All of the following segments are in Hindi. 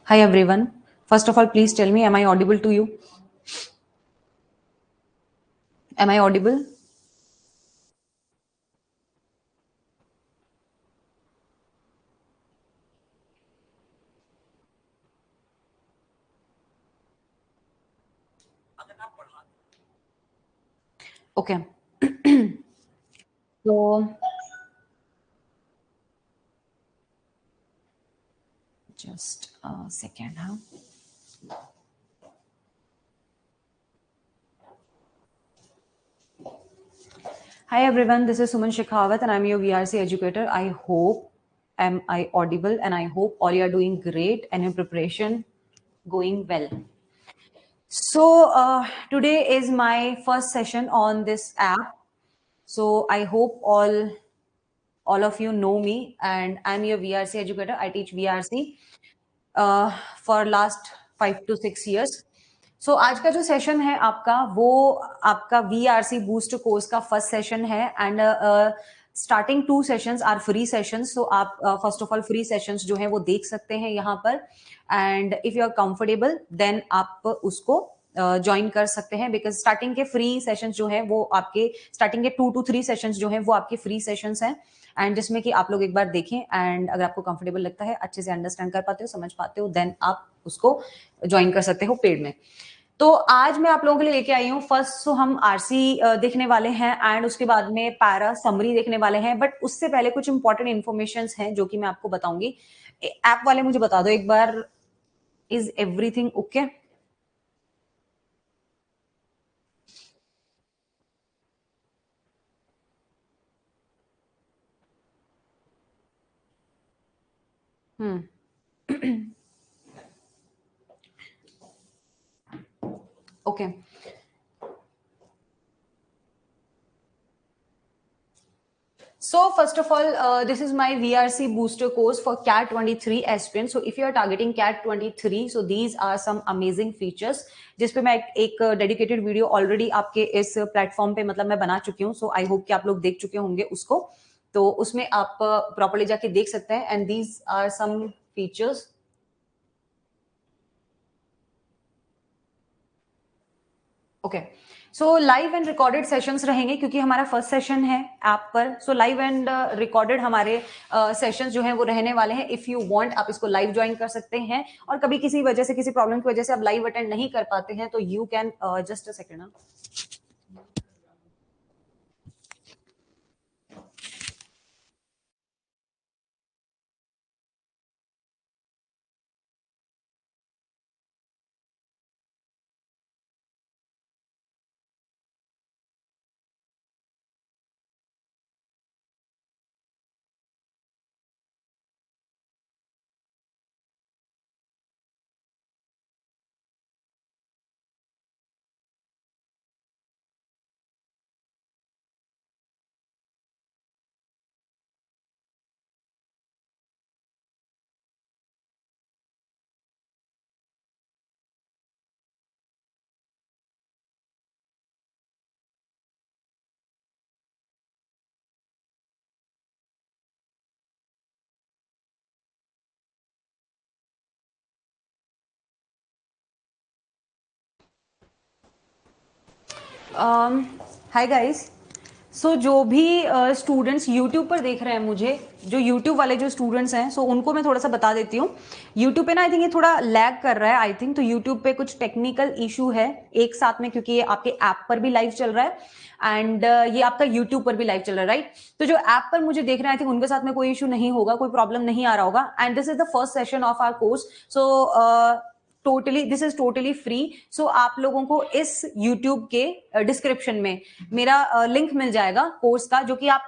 Hi everyone. First of all, please tell me, am I audible to you? Am I audible? Okay. So, just a second, huh? Hi everyone, this is Suman Shekhawat and I'm your VRC educator. I hope am I audible and I hope all you are doing great and your preparation going well. So, today is my first session on this app. So, I hope all of you know me and I'm your VRC educator. I teach VRC for last 5 to 6 years. सो आज का जो सेशन है आपका वो आपका VRC बूस्ट कोर्स का फर्स्ट सेशन है and starting 2 sessions are free sessions. So आप first of all free sessions जो है वो देख सकते हैं यहाँ पर and if you are comfortable then आप उसको ज्वाइन कर सकते हैं बिकॉज स्टार्टिंग के फ्री सेशंस जो है वो आपके स्टार्टिंग के 2 to 3 सेशंस जो है वो आपके फ्री सेशंस हैं एंड जिसमें कि आप लोग एक बार देखें एंड अगर आपको कंफर्टेबल लगता है अच्छे से अंडरस्टैंड कर पाते हो समझ पाते हो देन आप उसको ज्वाइन कर सकते हो पेड में. तो आज मैं आप लोगों के लिए लेके आई हूँ फर्स्ट तो हम आरसी देखने वाले हैं एंड उसके बाद में पैरा समरी देखने वाले हैं बट उससे पहले कुछ इंपॉर्टेंट इन्फॉर्मेशन हैं जो कि मैं आपको बताऊंगी. ऐप वाले मुझे बता दो एक बार, is everything okay? Hmm. Okay. So first of all, this is my VRC booster course for CAT 23 aspirants. So if you are targeting CAT 23, so these are some amazing features. जिस पे मैं एक डेडिकेटेड वीडियो ऑलरेडी आपके इस प्लेटफॉर्म पे मतलब मैं बना चुकी हूँ. सो आई होप कि आप लोग देख चुके होंगे उसको. तो उसमें आप प्रॉपर्ली जाके देख सकते हैं and these are some features. Okay. So live and recorded sessions रहेंगे क्योंकि हमारा फर्स्ट सेशन है ऐप पर. सो लाइव एंड रिकॉर्डेड हमारे सेशंस जो हैं वो रहने वाले हैं. इफ यू वांट आप इसको लाइव ज्वाइन कर सकते हैं और कभी किसी वजह से किसी प्रॉब्लम की वजह से आप लाइव अटेंड नहीं कर पाते हैं तो you can just a second. Hi guys. So जो भी स्टूडेंट्स यूट्यूब पर देख रहे हैं मुझे, जो यूट्यूब वाले जो स्टूडेंट्स हैं सो उनको मैं थोड़ा सा बता देती हूँ. यूट्यूब पे ना आई थिंक ये थोड़ा लैग कर रहा है आई थिंक. तो यूट्यूब पे कुछ टेक्निकल इशू है एक साथ में क्योंकि ये आपके ऐप पर भी लाइव चल रहा है एंड ये आपका यूट्यूब पर भी लाइव चल रहा है राइट. तो जो ऐप पर मुझे देख रहे हैं आई थिंक उनके साथ में कोई इशू नहीं होगा, कोई प्रॉब्लम नहीं आ रहा होगा and this is the first session of our course. So totally this is totally free. So आप लोगों को इस YouTube के डिस्क्रिप्शन में मेरा लिंक मिल जाएगा कोर्स का जो कि आप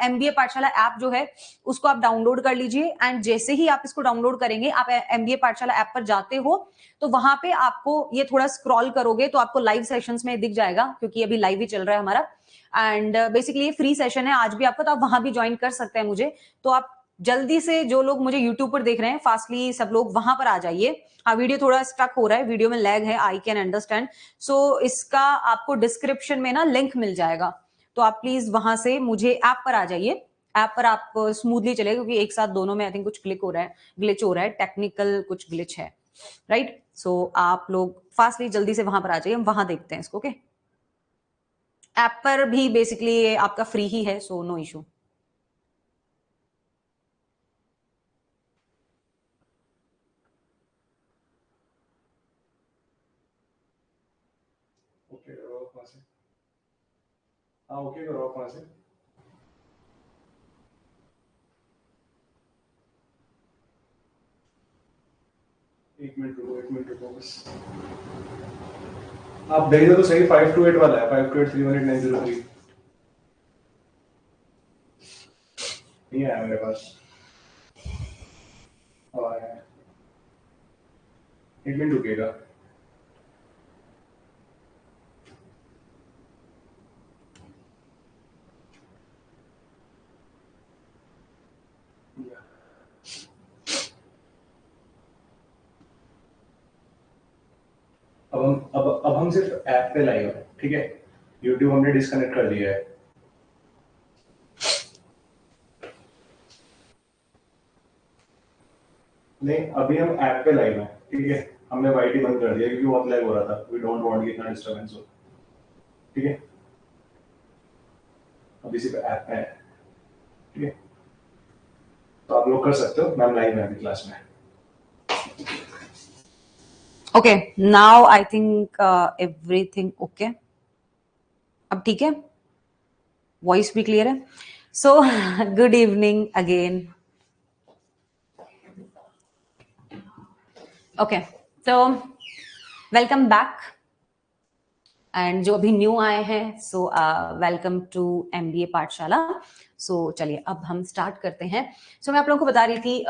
MBA पाठशाला ऐप जो है उसको आप डाउनलोड कर लीजिए एंड जैसे ही आप इसको डाउनलोड करेंगे आप MBA पाठशाला ऐप पर जाते हो तो वहां पे आपको ये थोड़ा स्क्रॉल करोगे तो आपको लाइव सेशंस में दिख जाएगा क्योंकि अभी लाइव ही चल रहा है हमारा एंड बेसिकली ये फ्री सेशन है आज भी आपका. तो आप वहां भी ज्वाइन कर सकते हैं मुझे. तो आप जल्दी से जो लोग मुझे यूट्यूब पर देख रहे हैं फास्टली सब लोग वहां पर आ जाइए. हाँ वीडियो थोड़ा स्टक हो रहा है, वीडियो में लैग है, आई कैन अंडरस्टैंड. सो इसका आपको डिस्क्रिप्शन में ना लिंक मिल जाएगा तो आप प्लीज वहां से मुझे ऐप पर आ जाइए ऐप पर आप स्मूथली चलेगा, क्योंकि एक साथ दोनों में आई थिंक कुछ क्लिक हो रहा है, ग्लिच हो रहा है, टेक्निकल कुछ ग्लिच है, राइट? सो आप लोग फास्टली जल्दी से वहां पर आ जाइए, हम वहां देखते हैं इसको। ओके, ऐप पर भी बेसिकली आपका फ्री ही है, सो नो इशू। ओके करो आप वहाँ से। हाँ ओके करो आप वहाँ से। एक मिनट रुको बस। आप भेजो तो सही, 528 वाला है, 528318903 नहीं आया मेरे पास। और एक मिनट रुकेगा। अब हम सिर्फ ऐप पे लाइव है, ठीक है? यूट्यूब हमने डिस्कनेक्ट कर दिया है। नहीं, अभी हम ऐप पे लाइव है, ठीक है? हमने वाईटी बंद कर दिया क्योंकि बहुत लैग हो रहा था। वी डोंट वांट कि इतना डिस्टरबेंस हो, ठीक है? अभी सिर्फ ऐप पे है, ठीक है? तो आप लोग कर सकते हो, मैम लाइव है अभी क्लास में। Okay, now I think everything okay. अब ठीक है, वॉइस भी क्लियर है। So good evening again. Okay, तो वेलकम बैक, एंड जो अभी न्यू आए हैं, सो वेलकम टू MBA पाठशाला। सो चलिए अब हम स्टार्ट करते हैं। सो मैं आप लोगों को बता रही थी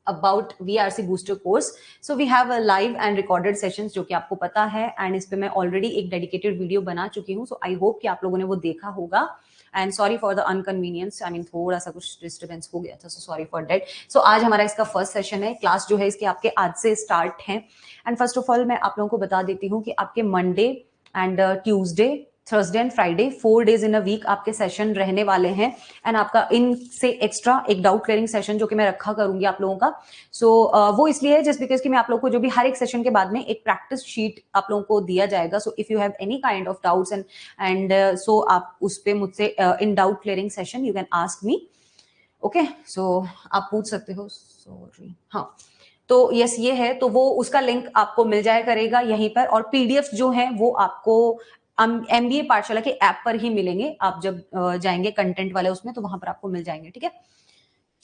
about VRC booster course. So we have a live and recorded sessions, जो कि आपको पता है, एंड इस पे मैं ऑलरेडी एक डेडिकेटेड वीडियो बना चुकी हूँ। सो आई होप कि आप लोगों ने वो देखा होगा, and sorry for the inconvenience, I mean थोड़ा सा कुछ डिस्टर्बेंस हो गया था, so sorry for that. So आज हमारा इसका फर्स्ट सेशन है। क्लास जो है इसके आपके आज से स्टार्ट है, एंड फर्स्ट ऑफ ऑल मैं आप लोगों को बता देती हूँ कि आपके Monday and Tuesday, Thursday and Friday, 4 days in a week आपके सेशन रहने वाले हैं। एंड आपका इनसे एक्स्ट्रा एक डाउट क्लियरिंग सेशन जो कि मैं रखा करूंगी आप लोगों का। सो वो इसलिए है जस्ट बिकॉज कि मैं आप लोगों को जो भी हर एक सेशन के बाद में एक प्रैक्टिस शीट आप लोगों को दिया जाएगा। So if you have any kind of doubts and so आप उस पे मुझसे in doubt clearing session you can ask me. Okay, so आप पूछ सकते हो। सॉरी, हाँ, तो यस ये है, तो वो उसका लिंक आपको मिल जाया करेगा यहीं पर, और पीडीएफ जो है वो आपको MBA पाठशाला के ऐप पर ही मिलेंगे। आप जब जाएंगे कंटेंट वाले उसमें, तो वहां पर आपको मिल जाएंगे, ठीक है?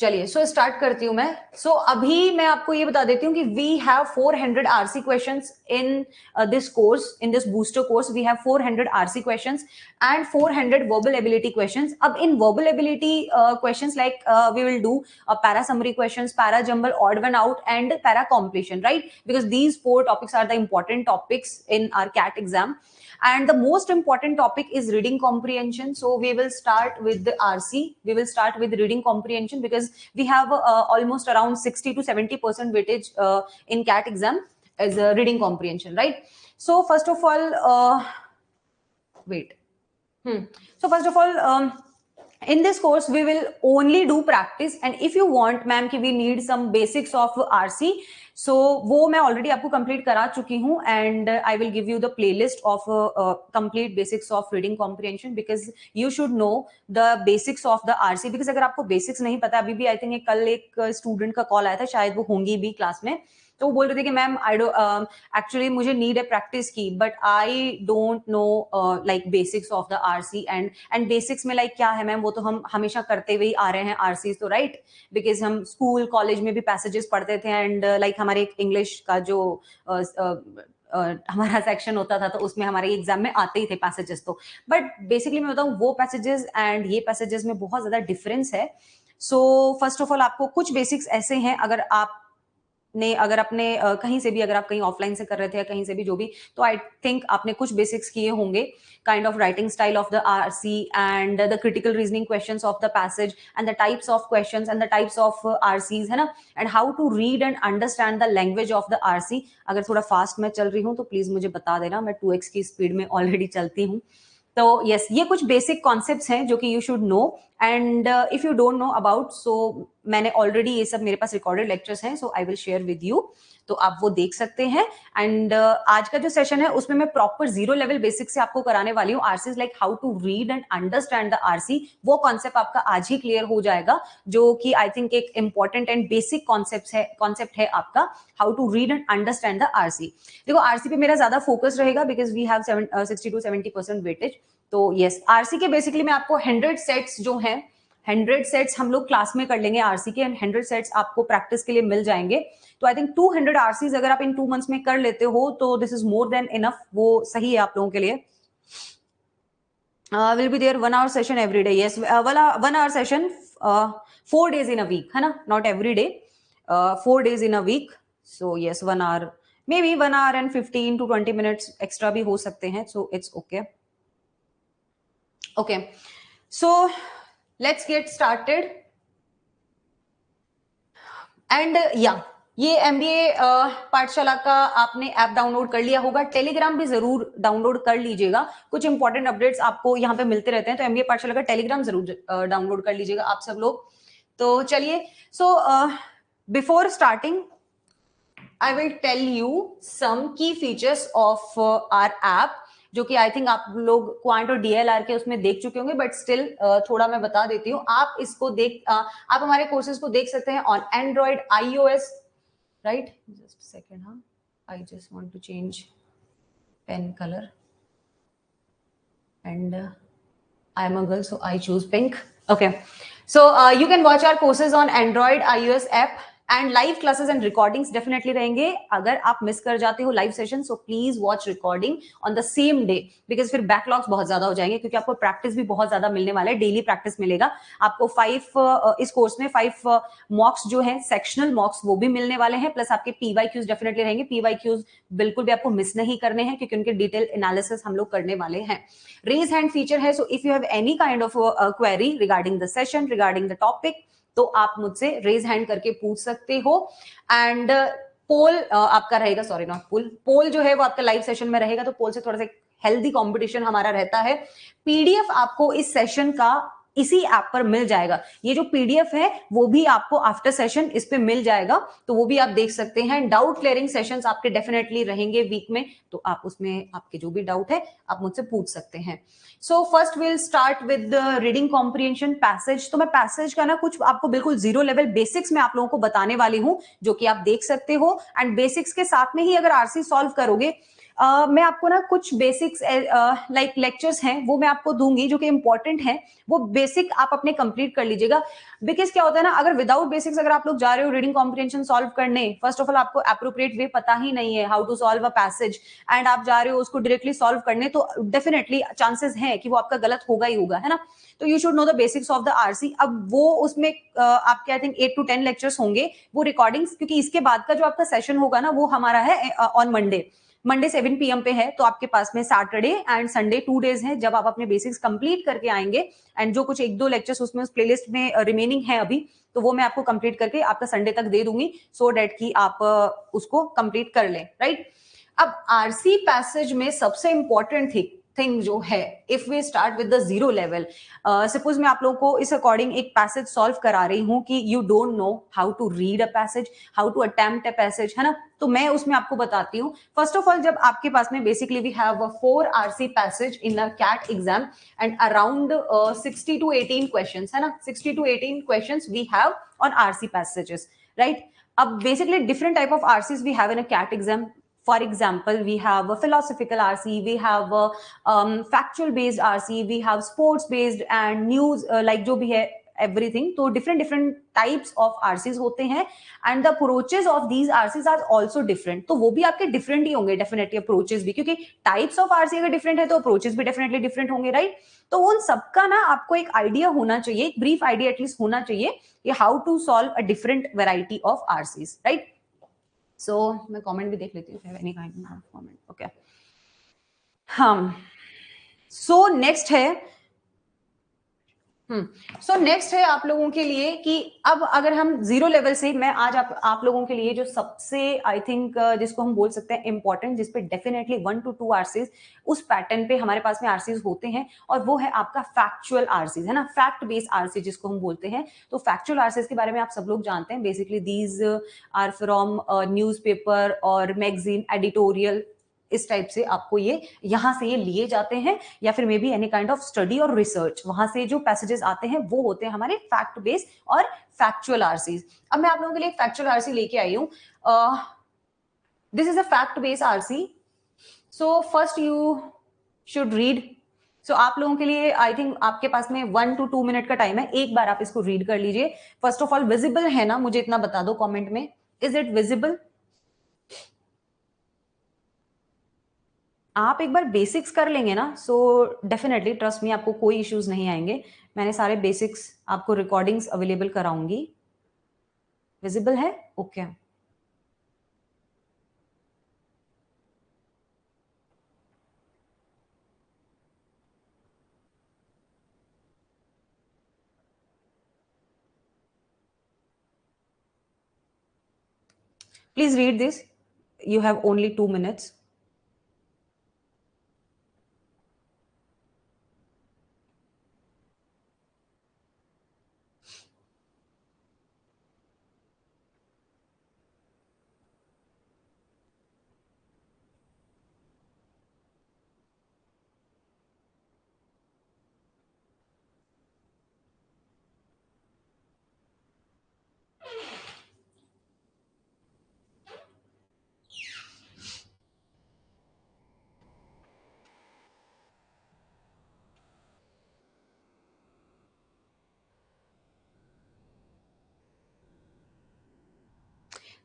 चलिए, सो स्टार्ट करती हूं मैं। सो अभी मैं आपको ये बता देती हूँ कि we have 400 RC questions in this course, in this booster course we have 400 RC questions and 400 verbal ability questions. अब in verbal ability questions like we will do para summary questions, para jumble, odd one out, and para completion, right? Because these 4 topics are the important topics in our CAT exam. And the most important topic is reading comprehension. So we will start with the RC. We will start with reading comprehension because we have almost around 60 to 70% weightage in CAT exam as reading comprehension, right? So first of all, wait. So first of all, in this course we will only do practice, and if you want ma'am कि we need some basics of RC, so वो मैं already आपको complete करा चुकी हूँ, and I will give you the playlist of complete basics of reading comprehension because you should know the basics of the RC। because अगर आपको basics नहीं पता, अभी भी I think कल एक student का call आया था, शायद वो होंगी भी क्लास में, तो वो बोल रहे थे कि मैम आई एक्चुअली मुझे नीड है प्रैक्टिस की, but I don't know like basics of the RC. And basics में लाइक क्या है मैम, वो तो हम हमेशा करते हुए आ रहे हैं आरसी, तो राइट, बिकॉज हम स्कूल कॉलेज में भी पैसेजेस पढ़ते थे, एंड लाइक हमारे इंग्लिश का जो हमारा सेक्शन होता था, तो उसमें हमारे एग्जाम में आते ही थे पैसेजेस। तो बट बेसिकली मैं बताऊं, वो पैसेजेस एंड ये पैसेजेस में बहुत ज्यादा डिफरेंस है। सो फर्स्ट ऑफ ऑल आपको कुछ बेसिक्स ऐसे हैं, अगर आप ने अगर अपने कहीं से भी, अगर आप कहीं ऑफलाइन से कर रहे थे या कहीं से भी जो भी, तो आई थिंक आपने कुछ बेसिक्स किए होंगे, kind of writing style of the RC and the critical reasoning questions of the passage and the types of questions and the types of RCs, है ना, and how to read and understand the language of the RC. अगर थोड़ा फास्ट मैं चल रही हूँ तो प्लीज मुझे बता देना, मैं 2x की स्पीड में ऑलरेडी चलती हूँ। तो यस, ये कुछ बेसिक कॉन्सेप्ट्स हैं जो कि you should know, and if you don't know about, so मैंने ऑलरेडी ये सब मेरे पास रिकॉर्डेड लेक्चर्स हैं, so I will share with you, तो आप वो देख सकते हैं. एंड आज का जो सेशन है उसमें मैं प्रॉपर 0 लेवल बेसिक से आपको कराने वाली हूँ. RC like how to read and understand the RC, वो कॉन्सेप्ट आपका आज ही क्लियर हो जाएगा, जो कि आई थिंक एक इंपॉर्टेंट एंड बेसिक कॉन्सेप्ट है आपका, how to read and understand the RC. देखो आरसी पे मेरा ज्यादा फोकस रहेगा because we have 60 to 70% weightage. तो यस, आरसी के बेसिकली मैं आपको 100 सेट्स जो हैं, 100 सेट्स हम लोग क्लास में कर लेंगे आरसी के, एंड 100 सेट्स आपको प्रैक्टिस के लिए मिल जाएंगे. तो आई थिंक 200 आरसीज अगर आप इन 2 मंथ्स में कर लेते हो तो this is more than enough, वो सही है आप लोगों के लिए. Will be there 1 hour session every day. Yes, 1 hour session 4 days in a week, है ना, not every day, 4 days in a week. So yes, 1 hour, maybe 1 hour and 15 to 20 minutes extra भी हो सकते हैं, so it's okay. Okay, so let's get started. And या ये एमबीए पाठशाला का आपने ऐप डाउनलोड कर लिया होगा, टेलीग्राम भी जरूर डाउनलोड कर लीजिएगा, कुछ इंपॉर्टेंट अपडेट्स आपको यहाँ पे मिलते रहते हैं, तो एमबीए पाठशाला का टेलीग्राम जरूर डाउनलोड कर लीजिएगा आप सब लोग. तो चलिए, so before starting I will tell you some key features of our app, जो कि आई थिंक आप लोग क्वांट और डीएलआर के उसमें देख चुके होंगे, बट स्टिल थोड़ा मैं बता देती हूँ. आप इसको आप हमारे कोर्सेज को देख सकते हैं on Android, iOS, right. Just second, हाँ, I just want to change pen colour and I am a girl so I choose pink. Okay, so you can watch our courses on Android, iOS app, and live classes and recordings definitely रहेंगे. अगर आप मिस कर जाते हो live session, so please watch recording on the same day, because फिर बैकलॉग्स बहुत ज्यादा हो जाएंगे, क्योंकि आपको प्रैक्टिस भी बहुत ज्यादा मिलने वाला है, डेली प्रैक्टिस मिलेगा आपको. 5 इस कोर्स में 5 मॉक्स जो है, सेक्शनल मॉक्स, वो भी मिलने वाले हैं, प्लस आपके पीवाईक्यूज डेफिनेटली रहेंगे. पीवाईक्यूज बिल्कुल भी आपको मिस नहीं करने हैं, क्योंकि उनके डिटेल एनालिसिस हम लोग करने वाले हैं. रेज हैंड फीचर है, सो if you have any kind of query regarding the session, regarding the topic, तो आप मुझसे रेज हैंड करके पूछ सकते हो. एंड पोल आपका रहेगा, सॉरी नॉट पोल जो है वो आपका लाइव सेशन में रहेगा, तो पोल से थोड़ा सा हेल्दी कंपटीशन हमारा रहता है. पीडीएफ आपको इस सेशन का इसी ऐप पर मिल जाएगा. ये जो पीडीएफ है वो भी आपको आफ्टर सेशन इस पे मिल जाएगा, तो वो भी आप देख सकते हैं. डाउट क्लियरिंग सेशंस आपके डेफिनेटली रहेंगे वीक में, तो आप उसमें आपके जो भी डाउट है आप मुझसे पूछ सकते हैं. So first will start with reading comprehension passage. तो मैं पैसेज का ना कुछ आपको बिल्कुल 0 लेवल बेसिक्स में आप लोगों को बताने वाली हूं, जो कि आप देख सकते हो. एंड बेसिक्स के साथ में ही अगर आरसी सॉल्व करोगे, मैं आपको ना कुछ बेसिक्स लाइक लेक्चर्स हैं वो मैं आपको दूंगी, जो कि इंपॉर्टेंट है. वो बेसिक आप अपने कंप्लीट कर लीजिएगा, बिकॉज क्या होता है ना, अगर विदाउट बेसिक्स अगर आप लोग जा रहे हो रीडिंग कॉम्प्रिहेंशन सॉल्व करने, फर्स्ट ऑफ ऑल आपको एप्रोप्रिएट वे पता ही नहीं है how to solve a passage, and आप जा रहे हो उसको डायरेक्टली सॉल्व करने, तो डेफिनेटली चांसेस है कि वो आपका गलत होगा ही होगा, है ना. तो you should know the basics of the RC. अब वो उसमें आपके आई थिंक 8 to 10 लेक्चर्स होंगे, वो रिकॉर्डिंग्स, क्योंकि इसके बाद का जो आपका सेशन होगा ना वो हमारा है ऑन मंडे 7 PM पे है, तो आपके पास में सैटरडे एंड संडे 2 days है जब आप अपने बेसिक्स कंप्लीट करके आएंगे. एंड जो कुछ 1-2 लेक्चर्स उसमें उस प्लेलिस्ट में रिमेनिंग है अभी, तो वो मैं आपको कंप्लीट करके आपका संडे तक दे दूंगी, सो डेट कि आप उसको कंप्लीट कर लें, राइट. अब आरसी पैसेज में सबसे इंपॉर्टेंट थिंग जो है, if we start with the 0 level, suppose मैं आप लोगों को इस अकॉर्डिंग एक पैसेज सॉल्व करा रही हूं कि you don't know how to read a passage, how to attempt a passage, है ना. तो मैं उसमें आपको बताती हूँ. फर्स्ट ऑफ ऑल, जब आपके पास में basically we have 4 RC passage in a CAT exam and around 60 to 18 questions, है ना. 60 to 18 questions we have on RC passages, right. अब basically different type of RCs we have in a CAT exam. For example, we have a philosophical RC, we have a factual based RC, we have sports based and news like जो भी है everything. तो different types of RCs होते हैं, and the approaches of these RCs are also different. तो वो भी आपके different ही होंगे definitely approaches भी, क्योंकि types of RC अगर different है तो approaches भी definitely different होंगे, right. तो उन सबका ना आपको एक आइडिया होना चाहिए, एक brief idea at least होना चाहिए कि how to solve a different variety of RCs, right. सो मैं कमेंट भी देख लेती हूँ, any kind of comment. Okay, हाँ. सो नेक्स्ट है सो नेक्स्ट है आप लोगों के लिए कि अब अगर हम जीरो लेवल से, मैं आज आप लोगों के लिए जो सबसे आई थिंक जिसको हम बोल सकते हैं इंपॉर्टेंट, जिसपे डेफिनेटली 1 to 2 आरसीज उस पैटर्न पे हमारे पास में आरसीज होते हैं, और वो है आपका फैक्चुअल आरसीज, है ना, फैक्ट बेस्ड आरसी जिसको हम बोलते हैं। तो फैक्चुअल आरसीज के बारे में आप सब लोग जानते हैं, basically these are from newspaper और मैगजीन एडिटोरियल, इस टाइप से आपको ये यहां से ये लिए जाते हैं, या फिर may be any kind of study और रिसर्च, वहां से जो पैसेजेस आते हैं वो होते हैं हमारे फैक्ट बेस्ड और फैक्चुअल आरसीज। अब मैं आप लोगों के लिए फैक्चुअल आरसी लेके आई हूं। This is a fact based RC, so first you should read. So आप लोगों के लिए आई थिंक आपके पास में 1 to 2 मिनट का टाइम है, एक बार आप इसको रीड कर लीजिए। फर्स्ट ऑफ ऑल विजिबल है ना, मुझे इतना बता दो कॉमेंट में, इज इट विजिबल? आप एक बार बेसिक्स कर लेंगे ना, सो डेफिनेटली ट्रस्ट मी, आपको कोई इश्यूज नहीं आएंगे। मैंने सारे बेसिक्स आपको रिकॉर्डिंग्स अवेलेबल कराऊंगी। विजिबल है? Okay. Please read this, you have only 2 minutes.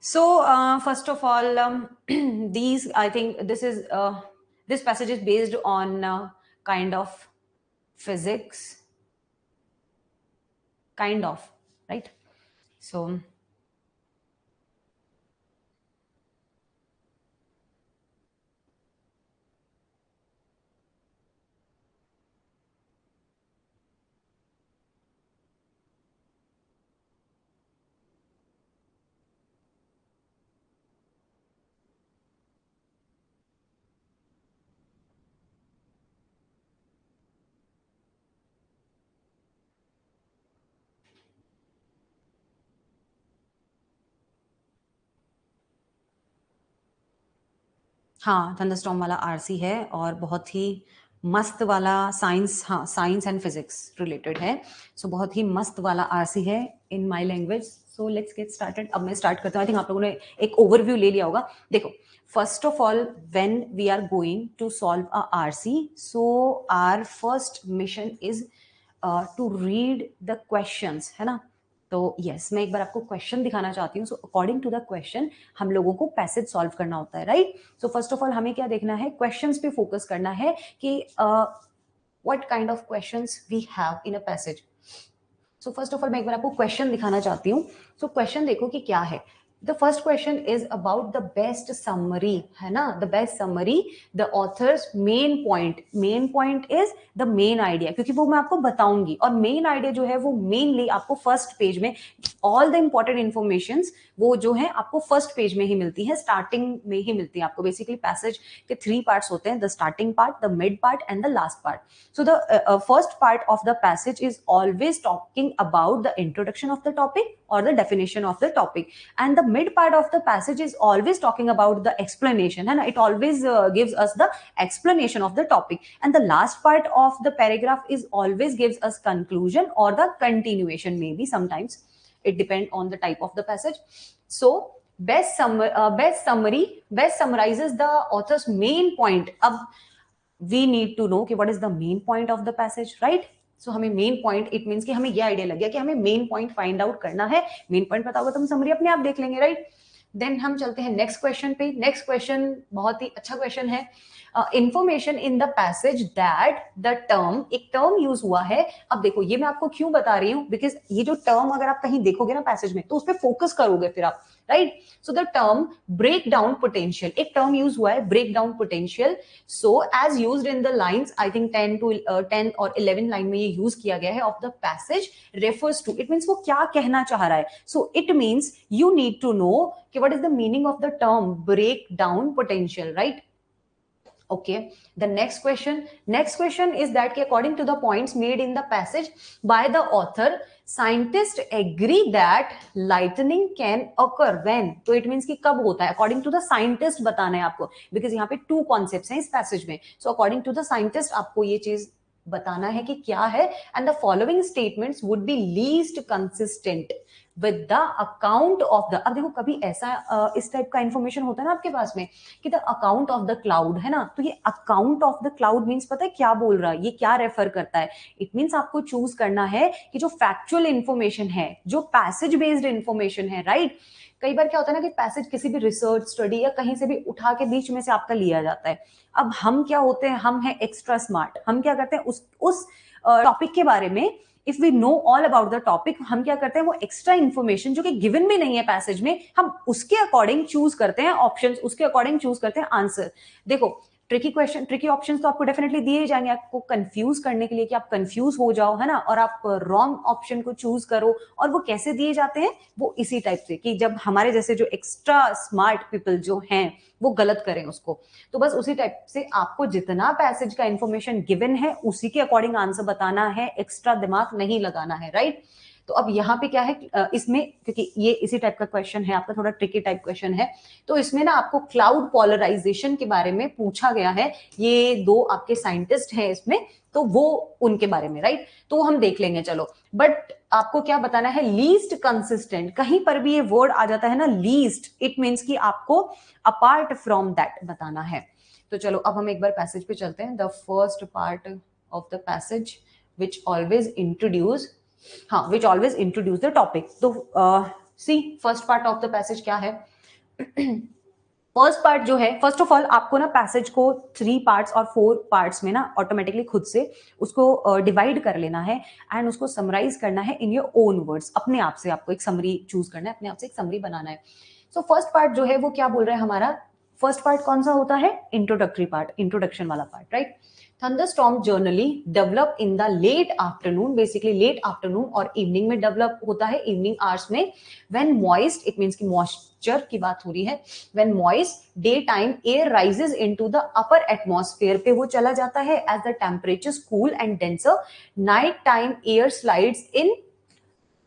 So first of all, these I think this passage is based on kind of physics, kind of, right? So हाँ, थंडरस्टॉर्म वाला आरसी है, और बहुत ही मस्त वाला साइंस, हाँ साइंस एंड फिजिक्स रिलेटेड है। सो बहुत ही मस्त वाला आरसी है in my language. So let's get started. अब मैं स्टार्ट करता हूँ। आई थिंक आप लोगों ने एक ओवरव्यू ले लिया होगा। देखो, first of all when we are going to solve a RC, so our first mission is to read the questions, है ना। तो यस, मैं एक बार आपको क्वेश्चन दिखाना चाहती हूँ। So according to the question हम लोगों को पैसेज सॉल्व करना होता है, right. So first of all हमें क्या देखना है, क्वेश्चंस पे फोकस करना है कि what kind of questions we have in a passage. So first of all मैं एक बार आपको क्वेश्चन दिखाना चाहती हूँ। सो क्वेश्चन देखो कि क्या है। The first question is about the best summary, है ना, the best summary, the author's main point. Main point is the main idea, क्योंकि वो मैं आपको बताऊंगी, और मेन आइडिया जो है वो मेनली आपको फर्स्ट पेज में, ऑल द इंपॉर्टेंट इन्फॉर्मेशन वो जो है आपको फर्स्ट पेज में ही मिलती है, स्टार्टिंग में ही मिलती है आपको। बेसिकली पैसेज के 3 पार्ट्स होते हैं, the starting part, the mid part and the last part. So the first part of the passage is always talking about the introduction of the topic or the definition of the topic, and the mid part of the passage is always talking about the explanation, and it always gives us the explanation of the topic, and the last part of the paragraph is always gives us conclusion or the continuation, maybe sometimes it depends on the type of the passage. So best summarizes the author's main point. अब we need to know कि what is the main point of the passage, right? सो हमें मेन पॉइंट, इट मीन्स कि हमें ये आइडिया लग गया कि हमें मेन पॉइंट फाइंड आउट करना है। मेन पॉइंट पता होगा तो हम समरी अपने आप देख लेंगे, राइट। देन हम चलते हैं नेक्स्ट क्वेश्चन पे. नेक्स्ट क्वेश्चन बहुत ही अच्छा क्वेश्चन है. Information in the passage that the term, एक टर्म यूज हुआ है. अब देखो ये मैं आपको क्यों बता रही हूँ, बिकॉज ये जो टर्म अगर आप कहीं देखोगे ना पैसेज में तो उस पर फोकस करोगे फिर आप, right. So the term break down potential, एक टर्म यूज हुआ है break down potential. So as used in the lines, I think 10 और 11 लाइन में ये यूज किया गया है of the passage refers to, it means वो क्या कहना चाह रहा है. So it means you need to know कि what is the meaning of the term break down potential, right. Okay, the next question is that according to the points made in the passage by the author, scientists agree that lightning can occur when, तो it means कि कब होता है according to the scientist बताना है आपको, because यहाँ पे 2 concepts हैं इस passage में. So according to the scientist आपको ये चीज बताना है कि क्या है. And the following statements would be least consistent with the account of the, अब देखो कभी ऐसा इस टाइप का इंफॉर्मेशन होता है ना आपके पास में कि the account of the cloud है ना, तो ये account of the cloud means पता है क्या बोल रहा है, ये क्या रेफर करता है. इट मीन्स आपको चूज करना है कि जो फैक्चुअल इंफॉर्मेशन है, जो पैसेज बेस्ड इंफॉर्मेशन है, राइट. कई बार क्या होता है ना कि पैसेज किसी भी रिसर्च स्टडी या कहीं से भी उठा के बीच में से आपका लिया जाता है. अब हम क्या होते हैं, हम हैं एक्स्ट्रा स्मार्ट. हम क्या करते हैं उस टॉपिक के बारे में, if we know all about the topic, हम क्या करते हैं वो एक्स्ट्रा इन्फॉर्मेशन जो कि गिवन भी नहीं है पैसेज में, हम उसके अकॉर्डिंग चूज करते हैं ऑप्शंस, उसके अकॉर्डिंग चूज करते हैं आंसर. देखो ट्रिकी क्वेश्चन, ट्रिकी ऑप्शंस तो आपको डेफिनेटली दिए ही जाएंगे आपको कंफ्यूज करने के लिए कि आप कंफ्यूज हो जाओ, है ना, और आप रॉन्ग ऑप्शन को चूज करो. और वो कैसे दिए जाते हैं, वो इसी टाइप से कि जब हमारे जैसे जो एक्स्ट्रा स्मार्ट पीपल जो हैं वो गलत करें उसको. तो बस उसी टाइप से आपको जितना पैसेज का इंफॉर्मेशन गिवन है उसी के अकॉर्डिंग आंसर बताना है, एक्स्ट्रा दिमाग नहीं लगाना है, राइट. तो अब यहाँ पे क्या है इसमें, क्योंकि ये इसी टाइप का क्वेश्चन है आपका, थोड़ा ट्रिकी टाइप क्वेश्चन है, तो इसमें ना आपको क्लाउड पोलराइजेशन के बारे में पूछा गया है. ये 2 आपके साइंटिस्ट हैं इसमें, तो वो उनके बारे में, राइट. तो हम देख लेंगे चलो. बट आपको क्या बताना है, लीस्ट कंसिस्टेंट. कहीं पर भी ये वर्ड आ जाता है ना लीस्ट, इट मीन्स कि आपको अपार्ट फ्रॉम दैट बताना है. तो चलो अब हम एक बार पैसेज पे चलते हैं. The first part of the passage which always introduce, हाँ, which always introduce the topic. तो see first part of the passage क्या है. फर्स्ट पार्ट जो है, फर्स्ट ऑफ ऑल आपको ना पैसेज को 3 पार्ट्स और 4 पार्ट्स में ना ऑटोमेटिकली खुद से उसको डिवाइड कर लेना है एंड उसको समराइज करना है इन योर ओन वर्ड्स. अपने आप से आपको एक समरी चूज करना है, अपने आप से एक समरी बनाना है. सो फर्स्ट पार्ट जो है वो क्या बोल रहा है हमारा, फर्स्ट पार्ट कौन सा होता है, इंट्रोडक्टरी पार्ट, इंट्रोडक्शन वाला part, right. Thunderstorm generally develop in the late afternoon, basically late afternoon और इवनिंग में डेवलप होता है, इवनिंग आवर्स में. व्हेन मॉइस्ट, इट मींस कि मॉइस्चर की बात हो रही है. When moist day time air rises into the upper atmosphere पे वो चला जाता है as the temperature cool and denser. Night time air slides in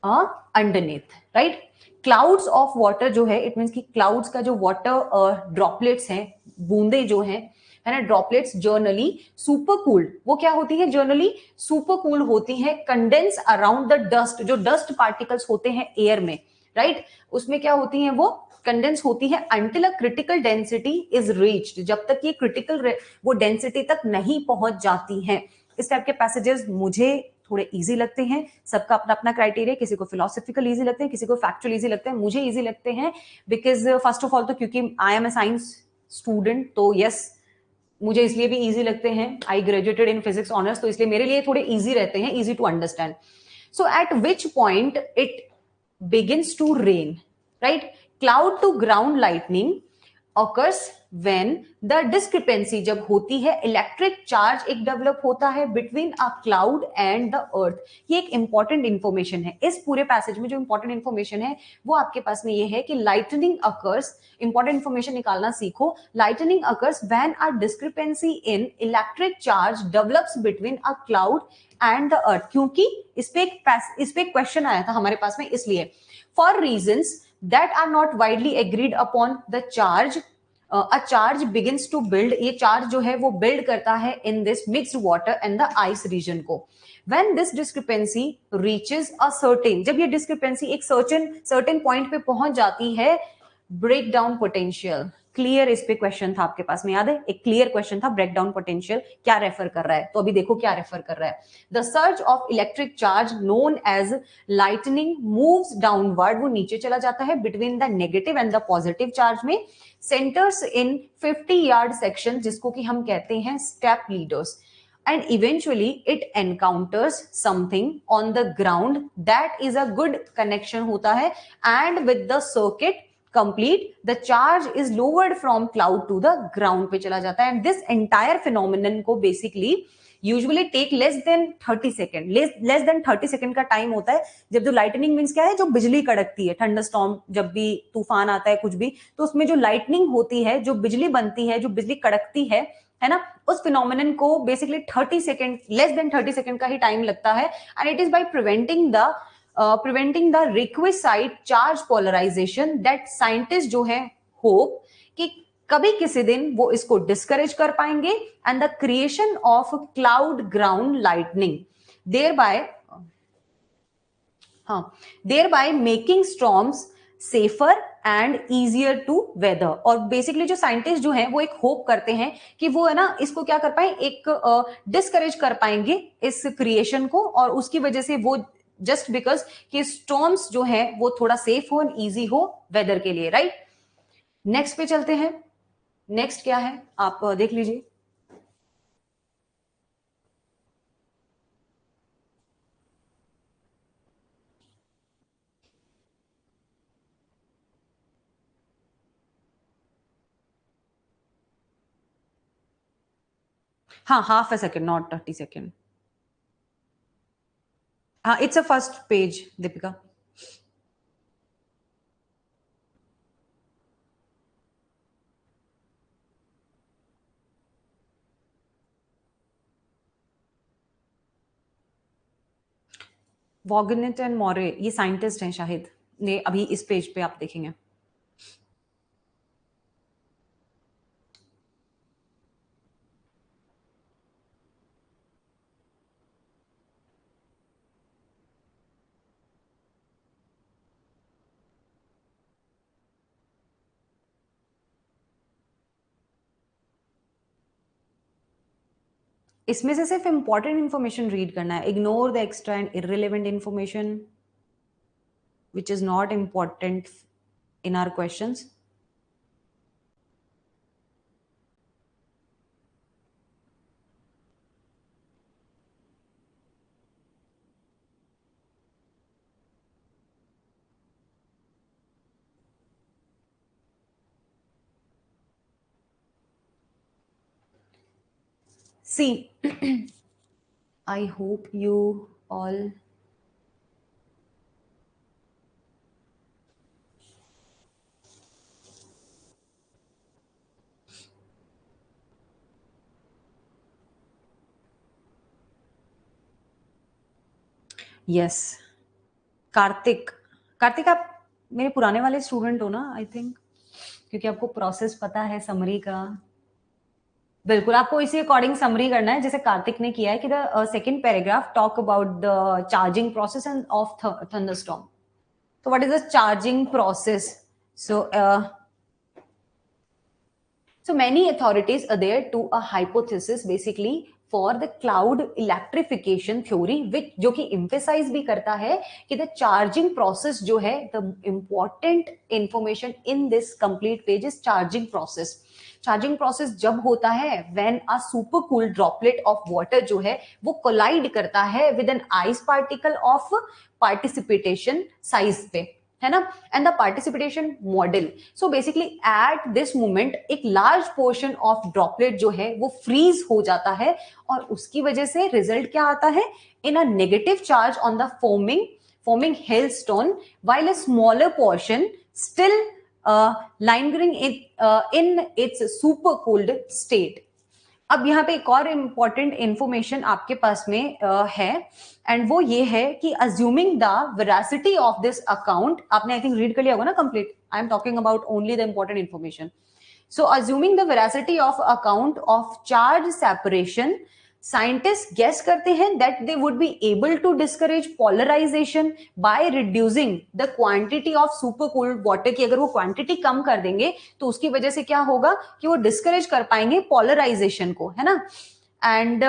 underneath, right. Clouds of water जो है, इट मींस कि क्लाउड्स का जो वाटर ड्रॉपलेट्स हैं, बूंदे जो हैं, है ना, ड्रॉपलेट्स जर्नली सुपर कूल्ड, वो क्या होती है जर्नली सुपर कूल होती है, कंडेंस अराउंड द डस्ट, जो डस्ट पार्टिकल्स होते हैं एयर में, राइट, उसमें क्या होती हैं वो कंडेंस होती है until a critical density is reached, जब तक ये क्रिटिकल वो डेंसिटी तक नहीं पहुंच जाती हैं. इस टाइप के पैसेजेस मुझे थोड़े इजी लगते हैं, सबका अपना अपना क्राइटेरिया, किसी को फिलोसॉफिकल इजी लगते हैं, किसी को फैक्चुअल इजी लगते हैं. मुझे इजी लगते हैं बिकॉज फर्स्ट ऑफ ऑल तो क्योंकि I am a science student, तो यस मुझे इसलिए भी इजी लगते हैं. I graduated in physics honours, तो इसलिए मेरे लिए थोड़े इजी रहते हैं, easy to understand. So at which point it begins to rain, right. Cloud to ground lightning occurs when the discrepancy, जब होती है इलेक्ट्रिक चार्ज एक डेवलप होता है between a cloud and the earth. ये एक इंपॉर्टेंट इंफॉर्मेशन है. इस पूरे पैसेज में जो इंपॉर्टेंट इंफॉर्मेशन है वो आपके पास में ये है कि लाइटनिंग अकर्स, इंपॉर्टेंट इंफॉर्मेशन निकालना सीखो. Lightning occurs when a discrepancy in electric charge develops between a cloud and the earth. क्योंकि इस पे एक क्वेश्चन आया था हमारे पास में, इसलिए for reasons that are not widely agreed upon the charge, a charge begins to build, ये charge जो है वो build करता है in this mixed water and the ice region को. When this discrepancy reaches a certain, जब ये discrepancy एक certain point पे पहुंच जाती है, breakdown potential, क्लियर इस पे क्वेश्चन था आपके पास में, याद है? एक क्लियर क्वेश्चन था, ब्रेक डाउन पोटेंशियल क्या रेफर कर रहा है, तो अभी देखो क्या रेफर कर रहा है। The surge of electric charge known as lightning moves downward, वो नीचे चला जाता है between the negative and the positive charge में, सेंटर्स इन 50 यार्ड सेक्शन, जिसको कि हम कहते हैं step leaders, and eventually it encounters something on the ground that is a good connection होता है, and with the circuit complete the charge is lowered from cloud to the ground पे चला जाता है, and this entire phenomenon को basically usually take less than 30 second, less than 30 second का टाइम होता है जब जो लाइटनिंग मीन्स क्या है, जो बिजली कड़कती है, थंडरस्टॉर्म जब भी तूफान आता है कुछ भी, तो उसमें जो लाइटनिंग होती है, जो बिजली बनती है, जो बिजली कड़कती है ना, उस फिनोमिनन को basically 30 second, less than 30 second का ही टाइम लगता है, and it is by preventing the requisite charge polarisation that scientist जो है होप कि कभी किसी दिन वो इसको डिस्करेज कर पाएंगे, and the creation of cloud ground lightning thereby making storms safer and easier to weather। और बेसिकली जो साइंटिस्ट जो हैं वो एक होप करते हैं कि वो है ना इसको क्या कर पाए, एक डिस्करेज कर पाएंगे इस क्रिएशन को, और उसकी वजह से वो जस्ट बिकॉज कि स्टॉर्म्स जो है वो थोड़ा सेफ हो एंड ईजी हो वेदर के लिए, राइट। नेक्स्ट पे चलते हैं। नेक्स्ट क्या है आप देख लीजिए। हाँ, half a second, not 30 second. हाँ, it's a first page Deepika. वॉगनेट एंड मॉरे ये साइंटिस्ट हैं शायद, ने अभी इस पेज पे आप देखेंगे। इसमें से सिर्फ इंपॉर्टेंट इंफॉर्मेशन रीड करना है, ignore the extra and irrelevant information which is not important in our questions. See, I hope you all yes, Kartik, Kartik आप मेरे पुराने वाले स्टूडेंट हो ना आई थिंक, क्योंकि आपको प्रोसेस पता है समरी का। बिल्कुल, आपको इसी अकॉर्डिंग समरी करना है जैसे कार्तिक ने किया है कि the second paragraph talk about the charging process end of thunderstorm. So what is the charging process? So many authorities adhere to a hypothesis basically for the cloud electrification theory, which जो कि emphasize भी करता है कि the charging process जो है, the important information in this complete page is charging process। Charging process जब होता है when a super cool droplet of water जो है वो कोलाइड करता है with an ice particle of participation size पे, है ना, and the participation model. So basically at this moment एक लार्ज पोर्शन ऑफ ड्रॉपलेट जो है वो फ्रीज हो जाता है, और उसकी वजह से रिजल्ट क्या आता है, in a negative charge on the forming hailstone, while a smaller portion still lingering in its super cooled state। अब यहाँ पे एक और इंपॉर्टेंट इंफॉर्मेशन आपके पास में है, एंड वो ये है कि assuming the veracity of this account, आपने आई थिंक रीड कर लिया होगा ना complete, I am talking about only the important information. So assuming the veracity of account of charge separation, scientist guess करते हैं that they would be able to discourage polarisation by reducing the quantity of super cooled water की अगर वो क्वांटिटी कम कर देंगे तो उसकी वजह से क्या होगा कि वो डिस्करेज कर पाएंगे पोलराइजेशन को, है ना। And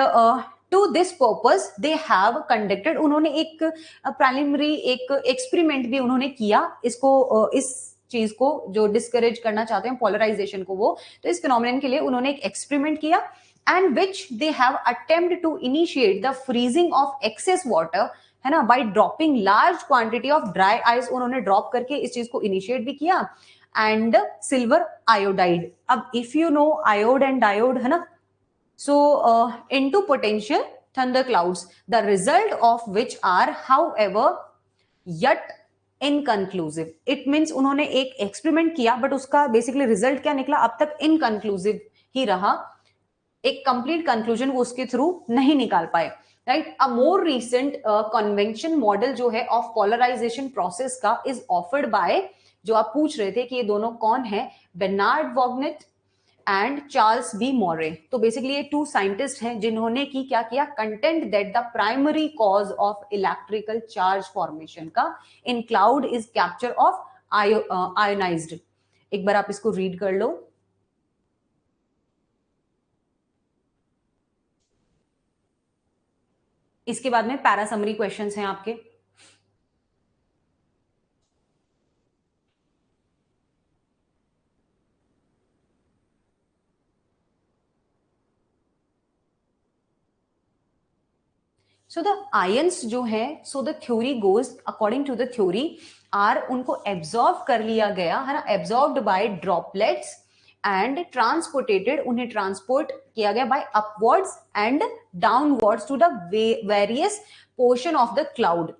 to this purpose they have conducted, उन्होंने एक प्रिलिमिनरी एक एक्सपेरिमेंट भी उन्होंने किया इसको इस चीज को जो डिस्करेज करना चाहते हैं पोलराइजेशन को, वो तो इस फिनोमिनन के लिए उन्होंने एक एक्सपेरिमेंट किया and which they have attempted to initiate the freezing of excess water, है ना, by dropping large quantity of dry ice, उन्होंने ड्रॉप करके इस चीज को इनिशिएट भी किया, and silver iodide. अब if you know iode and diode, है ना, so into potential thunder clouds, the result of which are however yet inconclusive. It means उन्होंने एक एक्सपेरिमेंट किया बट उसका बेसिकली रिजल्ट क्या निकला, अब तक इनकंक्लूसिव ही रहा, एक कंप्लीट कंक्लूजन वो उसके थ्रू नहीं निकाल पाए, राइट. अ मोर रिसेंट कन्वेंशन मॉडल जो है ऑफ पोलराइजेशन प्रोसेस का इज ऑफर्ड बाय, जो आप पूछ रहे थे कि ये दोनों कौन है, बेर्नार्ड वॉग्नेट एंड चार्ल्स बी मोरे. तो बेसिकली ये टू साइंटिस्ट हैं जिन्होंने की क्या किया, content that the primary cause of electrical charge formation का in cloud is capture of ionized. एक बार आप इसको रीड कर लो. इसके बाद में पैरा समरी क्वेश्चंस हैं आपके. सो द आयंस जो है, so the theory goes according to the theory are, उनको एब्जॉर्व कर लिया गया है ना, absorbed by droplets and transported, उन्हें ट्रांसपोर्ट किया गया by upwards and downwards to the various portion of the cloud.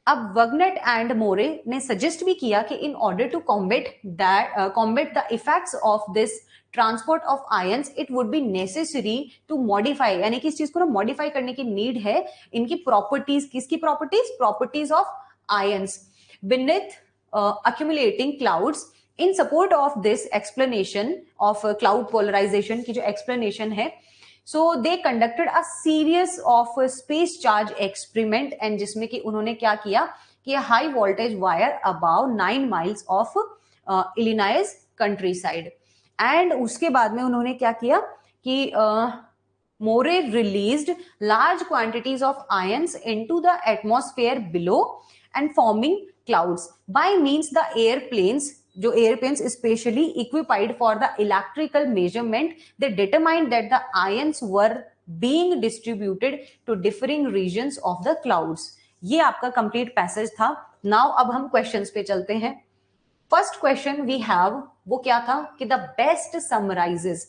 अब वगनेट एंड मोरे ने सजेस्ट भी किया कि in order to combat the effects of this transport of ions it would be necessary to modify, यानी कि इस चीज को ना मॉडिफाई करने की नीड है इनकी प्रॉपर्टीज. किसकी properties, properties of ions beneath accumulating clouds. In support of this explanation of cloud polarization की जो explanation है, so they conducted a series of space charge experiment, and जिसमें कि उन्होंने क्या किया कि high voltage wire above 9 miles of Illinois countryside, and उसके बाद में उन्होंने क्या किया कि Moray released large quantities of ions into the atmosphere below and forming clouds by means the airplanes, जो airplanes specially equipped for the electrical measurement, they determined that the ions were being distributed to differing regions of the clouds. ये आपका complete passage था. Now अब हम questions पे चलते हैं. First question we have, वो क्या था कि the best summarizes,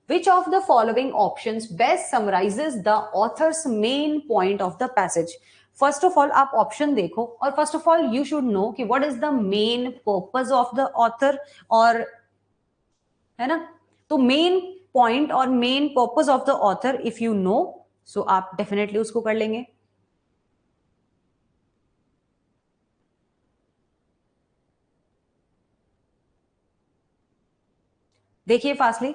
which of the following options best summarizes the author's main point of the passage. First of all आप ऑप्शन देखो, और first of all you should know कि what is the main purpose of the author, और है ना, तो मेन पॉइंट और main purpose of the author if you know, so आप डेफिनेटली उसको कर लेंगे. देखिए फास्टली,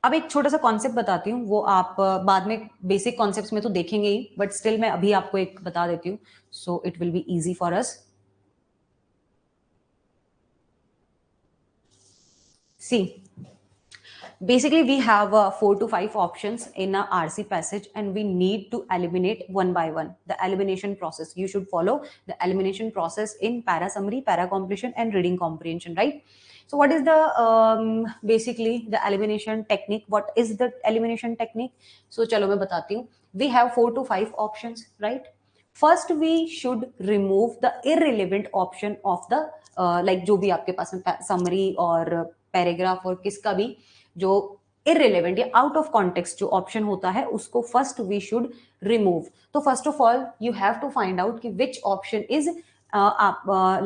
अब एक छोटा सा कॉन्सेप्ट बताती हूँ, वो आप बाद में बेसिक कॉन्सेप्ट्स में तो देखेंगे ही, बट स्टिल मैं अभी आपको एक बता देती हूँ, so it will be easy for us. See, basically we have 4 to 5 options in a RC passage, and we need to eliminate one by one. The elimination process, you should follow the elimination process in para summary, para completion and reading comprehension, right? So what is the basically the elimination technique? What is the elimination technique? So chalo main batati hu. We have 4 to 5 options, right? First we should remove the irrelevant option of the like जो भी आपके पास में summary और paragraph और किसका भी जो irrelevant या out of context जो option होता है उसको first we should remove. तो first of all you have to find out कि which option is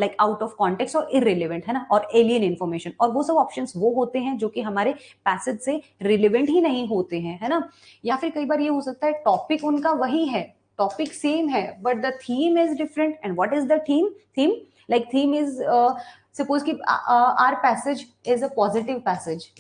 like out of context और irrelevant, है ना, और alien information. और वो सब options वो होते हैं जो कि हमारे passage से relevant ही नहीं होते हैं, है ना. या फिर कई बार ये हो सकता है topic उनका वही है, topic same है, but the theme is different. And what is the theme like theme is suppose कि our passage is a positive passage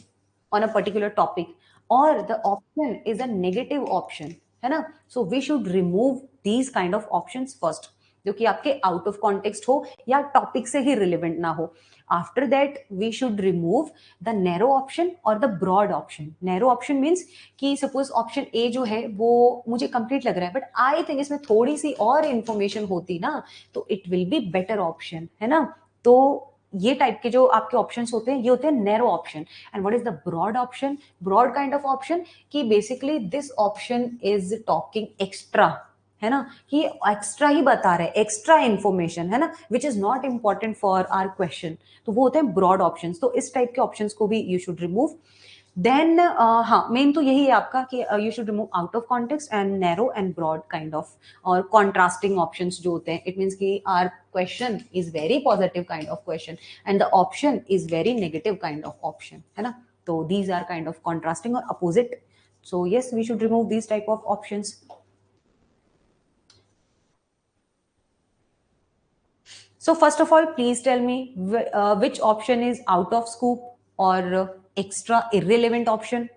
on a particular topic, और the option is a negative option, है ना. So we should remove these kind of options first, जो कि आपके आउट ऑफ कॉन्टेक्स्ट हो या टॉपिक से ही रिलेवेंट ना हो. After that we should remove the narrow option और the broad option. Narrow option means कि सपोज ऑप्शन ए जो है वो मुझे कंप्लीट लग रहा है, बट आई थिंक इसमें थोड़ी सी और इंफॉर्मेशन होती ना तो it will be better option, है ना. तो ये टाइप के जो आपके ऑप्शंस होते हैं ये होते हैं narrow option. And what is the broad option? Broad kind of option कि basically this option is talking extra, है ना, कि एक्स्ट्रा ही बता रहे, एक्स्ट्रा इंफॉर्मेशन, है ना, which is not important for our question. तो वो होते हैं ब्रॉड ऑप्शंस. तो इस टाइप के ऑप्शंस को भी यू शुड रिमूव. देन हाँ, मेन तो यही है आपका कि you should remove out of context and narrow and broad kind of और कॉन्ट्रास्टिंग ऑप्शंस जो होते हैं. इट मीन्स कि our question is very positive kind of question and the option is very negative kind of option, है ना. तो these are kind of contrasting और opposite. So yes, we should remove these type of options. So first of all, please tell me which option is out of scope or extra irrelevant option.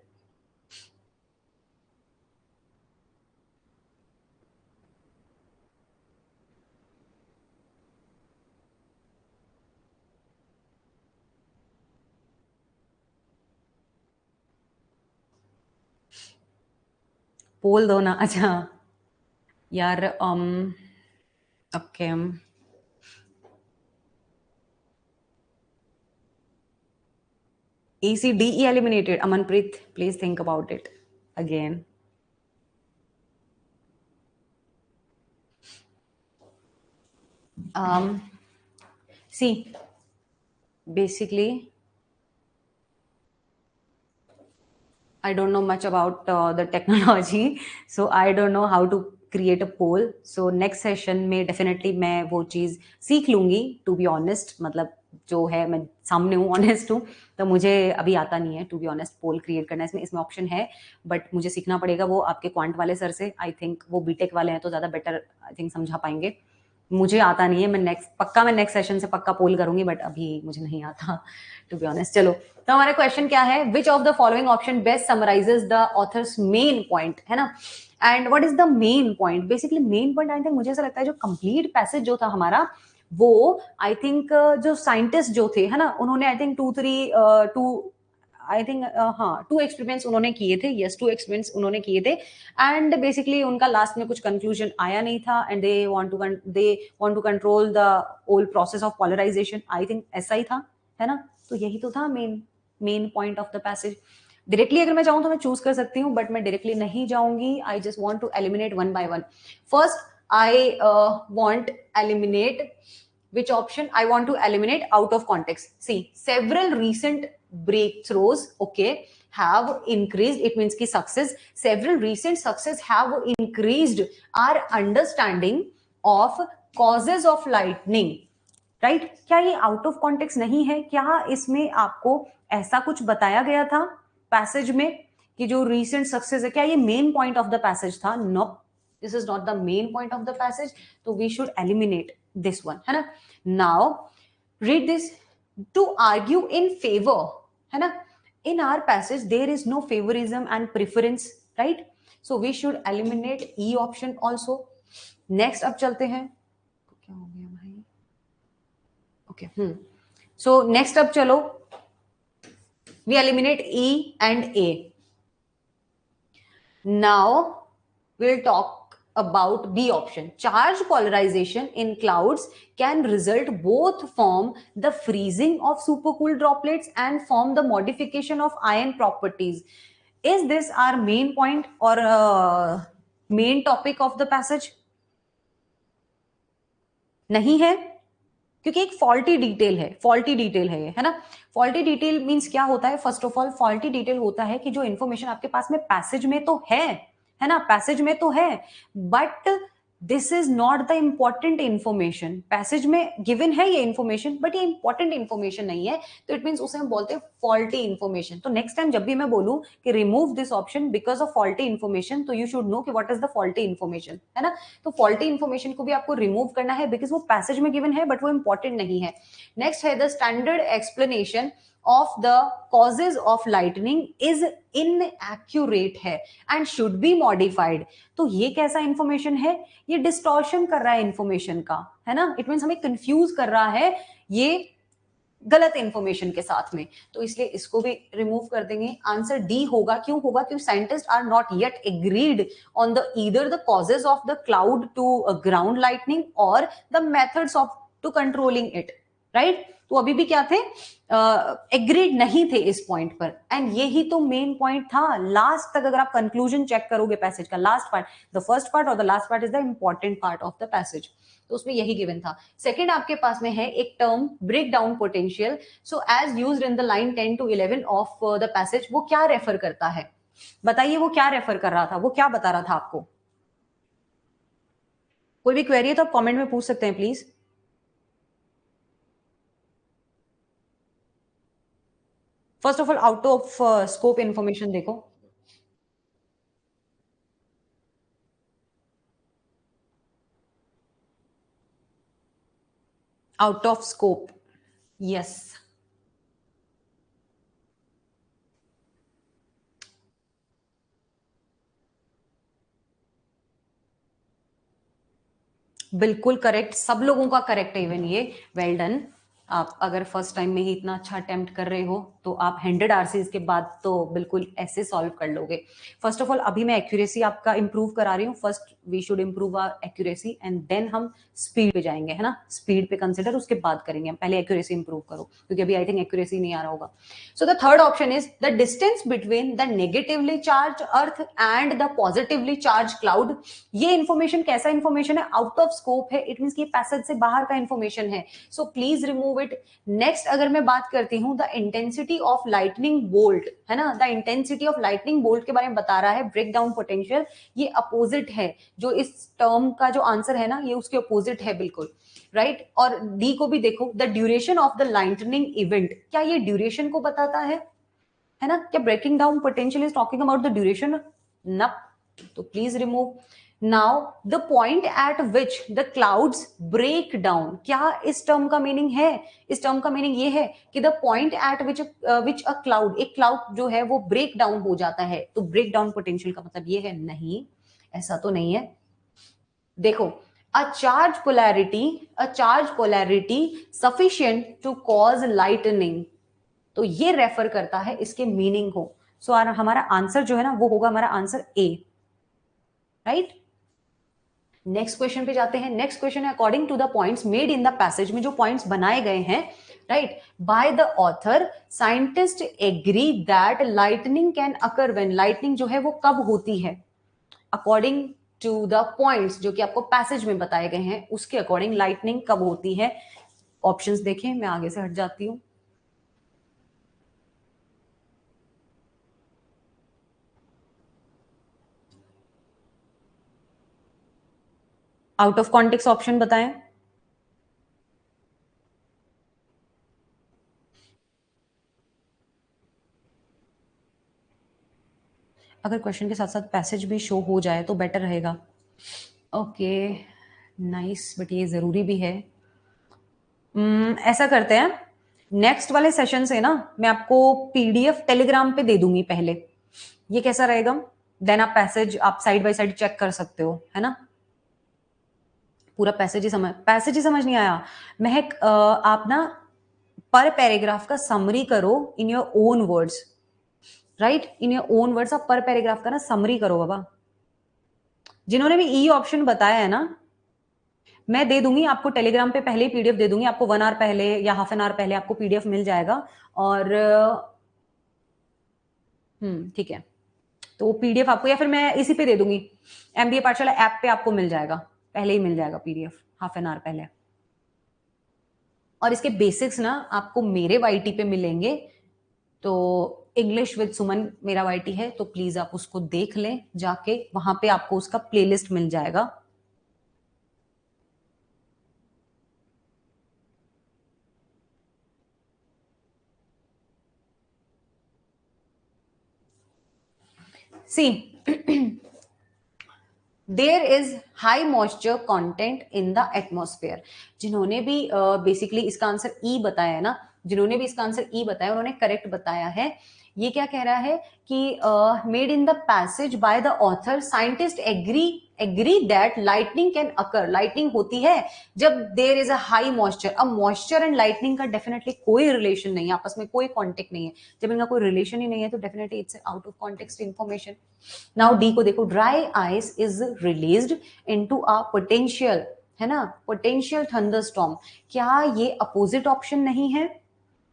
पोल दो ना. अच्छा यार, okay. ECDE eliminated. Amanpreet, please think about it again. See, basically, I don't know much about the technology, so I don't know how to create a poll. So next session में definitely मैं वो चीज़ सीख लूँगी. To be honest, मतलब जो है मैं सामने हूँ, honest हूँ, तो मुझे अभी आता नहीं है to be honest poll create करना. इसमें ऑप्शन है बट मुझे सीखना पड़ेगा वो आपके क्वांट वाले सर से. आई थिंक वो बीटेक वाले हैं तो ज़्यादा बेटर आई थिंक समझा पाएंगे. मुझे आता नहीं है. मैं नेक्स्ट सेशन से पक्का पोल करूंगी बट अभी मुझे नहीं आता टू बी ऑनेस्ट. चलो, तो हमारा क्वेश्चन क्या है? विच of the following option best summarises the author's main point, है ना. And what is the main point? Basically main point I think मुझे ऐसा लगता है जो कंप्लीट पैसेज जो था हमारा वो आई थिंक जो साइंटिस्ट जो थे, है ना, उन्होंने आई थिंक आई थिंक हाँ 2 एक्सपेरिमेंट्स उन्होंने किए थे. यस, 2 एक्सपेरिमेंट्स उन्होंने किए थे एंड बेसिकली उनका लास्ट में कुछ कंक्लूजन आया नहीं था and they want to control the whole process of polarisation. I think ऐसा ही था, है ना. तो यही तो था main point of the passage. Directly अगर मैं चाहूँ तो मैं चूज कर सकती हूँ बट मैं डायरेक्टली नहीं जाऊंगी. I just want to eliminate one by one. First I want eliminate which option I want to eliminate out of context. See, several recent breakthroughs, okay, have increased. It means ki success. Several recent success have increased our understanding of causes of lightning. Right? क्या ये आउट ऑफ कॉन्टेक्स्ट नहीं है? क्या इसमें आपको ऐसा कुछ बताया गया था पैसेज में कि जो रीसेंट सक्सेस है? क्या ये main point of the passage था? No, this is not the main point of the passage. तो we should eliminate this one, है ना. Now read this. To argue in favour, है ना. in our passage there is no favorism and preference, right? So we should eliminate E option also. Next अब चलते हैं. क्या हो गया भाई? Okay. So next up चलो, we eliminate E and A. Now we'll talk about B option. Charge polarization in clouds can result both from the freezing of supercooled droplets and from the modification of ion properties. Is this our main point or main topic of the passage? नहीं है, क्योंकि एक फॉल्टी डिटेल है ये, है ना. फॉल्टी डिटेल मींस क्या होता है? First of all faulty detail होता है कि जो इन्फॉर्मेशन आपके पास में पैसेज में तो है ना, पैसेज में तो है but this is not the important information. Passage में गिवन है ये इंफॉर्मेशन बट ये इंपॉर्टेंट इंफॉर्मेशन नहीं है, तो इट मींस उसे हम बोलते हैं फॉल्टी इंफॉर्मेशन. तो नेक्स्ट टाइम जब भी मैं बोलूं कि remove this option because of faulty information, तो यू शुड नो कि what is the faulty information, है ना. तो फॉल्टी इंफॉर्मेशन को भी आपको रिमूव करना है बिकॉज वो पैसेज में गिवन है बट वो इंपॉर्टेंट नहीं है. नेक्स्ट है the standard explanation of the causes of lightning is inaccurate है and should be modified. तो ये कैसा इंफॉर्मेशन है? ये डिस्टॉर्शन कर रहा है इंफॉर्मेशन का, है ना? इट मीन्स हमें कंफ्यूज कर रहा है ये गलत इंफॉर्मेशन के साथ में, तो इसलिए इसको भी रिमूव कर देंगे. आंसर डी होगा. क्यों होगा? क्योंकि scientist are not yet agreed on the either the causes of the cloud to ground lightning और the methods of to controlling it, right? तो अभी भी क्या थे? एग्रीड नहीं थे इस पॉइंट पर. एंड यही तो मेन पॉइंट था. लास्ट तक अगर आप कंक्लूजन चेक करोगे पैसेज का, last part, the first part और the last part is the important part of the passage. तो उसमें यही गिवन था. सेकंड आपके पास में है एक term break down potential. So as used in the line 10 to 11 of the passage, वो क्या रेफर करता है? बताइए वो क्या रेफर कर रहा था, वो क्या बता रहा था आपको? कोई भी क्वेरी है तो आप कमेंट में पूछ सकते हैं please. First of all out of scope information देखो. Out of scope, yes. बिल्कुल करेक्ट, सब लोगों का करेक्ट है इवन ये. Well done. आप अगर फर्स्ट टाइम में ही इतना अच्छा अटेम्प्ट कर रहे हो तो आप 100 आरसीज के बाद तो बिल्कुल ऐसे सॉल्व कर लोगे. फर्स्ट ऑफ ऑल अभी मैं एक्यूरेसी आपका इंप्रूव करा रही हूँ. First we should improve our accuracy and then हम स्पीड पे जाएंगे, है ना? स्पीड पे कंसिडर उसके बाद करेंगे. हम पहले एक्यूरेसी इंप्रूव करो क्योंकि अभी आई थिंक एक्यूरेसी नहीं आ रहा होगा. So the third option is the distance between the negatively charge earth and the positively charge cloud. ये इंफॉर्मेशन कैसा इंफॉर्मेशन है? आउट ऑफ स्कोप है. इट मीन की पैसेज से बाहर का इंफॉर्मेशन है. So please remove it. Next अगर मैं बात करती हूं the intensity of lightning bolt, है ना? The intensity of lightning bolt के बारे में बता रहा है ब्रेक डाउन पोटेंशियल. ये अपोजिट है. जो इस टर्म का जो आंसर है ना, ये उसके अपोजिट है बिल्कुल, राइट? और डी को भी देखो. The duration of the lightning event, क्या ये ड्यूरेशन को बताता है ना? क्या breaking down potential is talking about the duration? न. तो please remove. Now the point at which the clouds break down, क्या इस टर्म का मीनिंग है? इस टर्म का मीनिंग ये है कि the point at which a cloud, एक क्लाउड जो है वो ब्रेक डाउन हो जाता है. तो ब्रेक डाउन पोटेंशियल का मतलब ये है? नहीं, ऐसा तो नहीं है. देखो, a charge polarity sufficient to cause lightning, तो ये रेफर करता है इसके मीनिंग को. सो हमारा आंसर जो है ना वो होगा हमारा answer A, right? Next question पे जाते हैं. नेक्स्ट क्वेश्चन है according to the points made in the passage, में जो पॉइंट्स बनाए गए हैं, right, by the author, scientist agree that lightning can occur when, lightning जो है वो कब होती है? अकॉर्डिंग टू द पॉइंट्स जो कि आपको पैसेज में बताए गए हैं, उसके अकॉर्डिंग लाइटनिंग कब होती है? ऑप्शंस देखें, मैं आगे से हट जाती हूं. आउट ऑफ कॉन्टेक्स्ट ऑप्शन बताएं. अगर क्वेश्चन के साथ साथ पैसेज भी शो हो जाए तो बेटर रहेगा. ओके, नाइस, बट ये जरूरी भी है. ऐसा करते हैं, नेक्स्ट वाले सेशन से ना मैं आपको पीडीएफ टेलीग्राम पे दे दूंगी पहले. ये कैसा रहेगा? देन आप पैसेज आप साइड बाय साइड चेक कर सकते हो, है ना? पूरा पैसेज ही समझ नहीं आया महक? आप ना पर पैराग्राफ का समरी करो इन your own words, right? In your own words आप पर पैराग्राफ का ना समरी करो बाबा. जिन्होंने भी ई ऑप्शन बताया है ना, मैं दे दूंगी आपको टेलीग्राम पे पहले ही पीडीएफ दे दूंगी आपको. 1 आवर पहले या हाफ एन आवर पहले आपको पीडीएफ मिल जाएगा. और ठीक है, तो पीडीएफ आपको, या फिर मैं इसी पे दे दूंगी, एमबीए पाठशाला ऐप पे आपको मिल जाएगा, पहले ही मिल जाएगा पीडीएफ हाफ एन आवर पहले. और इसके बेसिक्स ना आपको मेरे वाईटी पे मिलेंगे. तो इंग्लिश विद सुमन मेरा वाईटी है, तो प्लीज आप उसको देख लें जाके, वहां पे आपको उसका प्लेलिस्ट मिल जाएगा. See, there is high moisture content in the atmosphere. जिन्होंने भी बेसिकली इसका आंसर ई बताया है ना, जिन्होंने भी इसका आंसर ई बताया उन्होंने करेक्ट बताया है। ये क्या कह रहा है कि made in the passage by the author, scientist agree that lightning can occur. Lightning होती है जब there is a high moisture. अब मॉइस्चर एंड लाइटनिंग का डेफिनेटली कोई रिलेशन नहीं है, आपस में कोई कॉन्टेक्ट नहीं है। जब इनका कोई रिलेशन ही नहीं है तो definitely it's out of context information. Now D को देखो, dry ice is released into a potential, है ना, पोटेंशियल थंडरस्टॉर्म। क्या ये अपोजिट ऑप्शन नहीं है?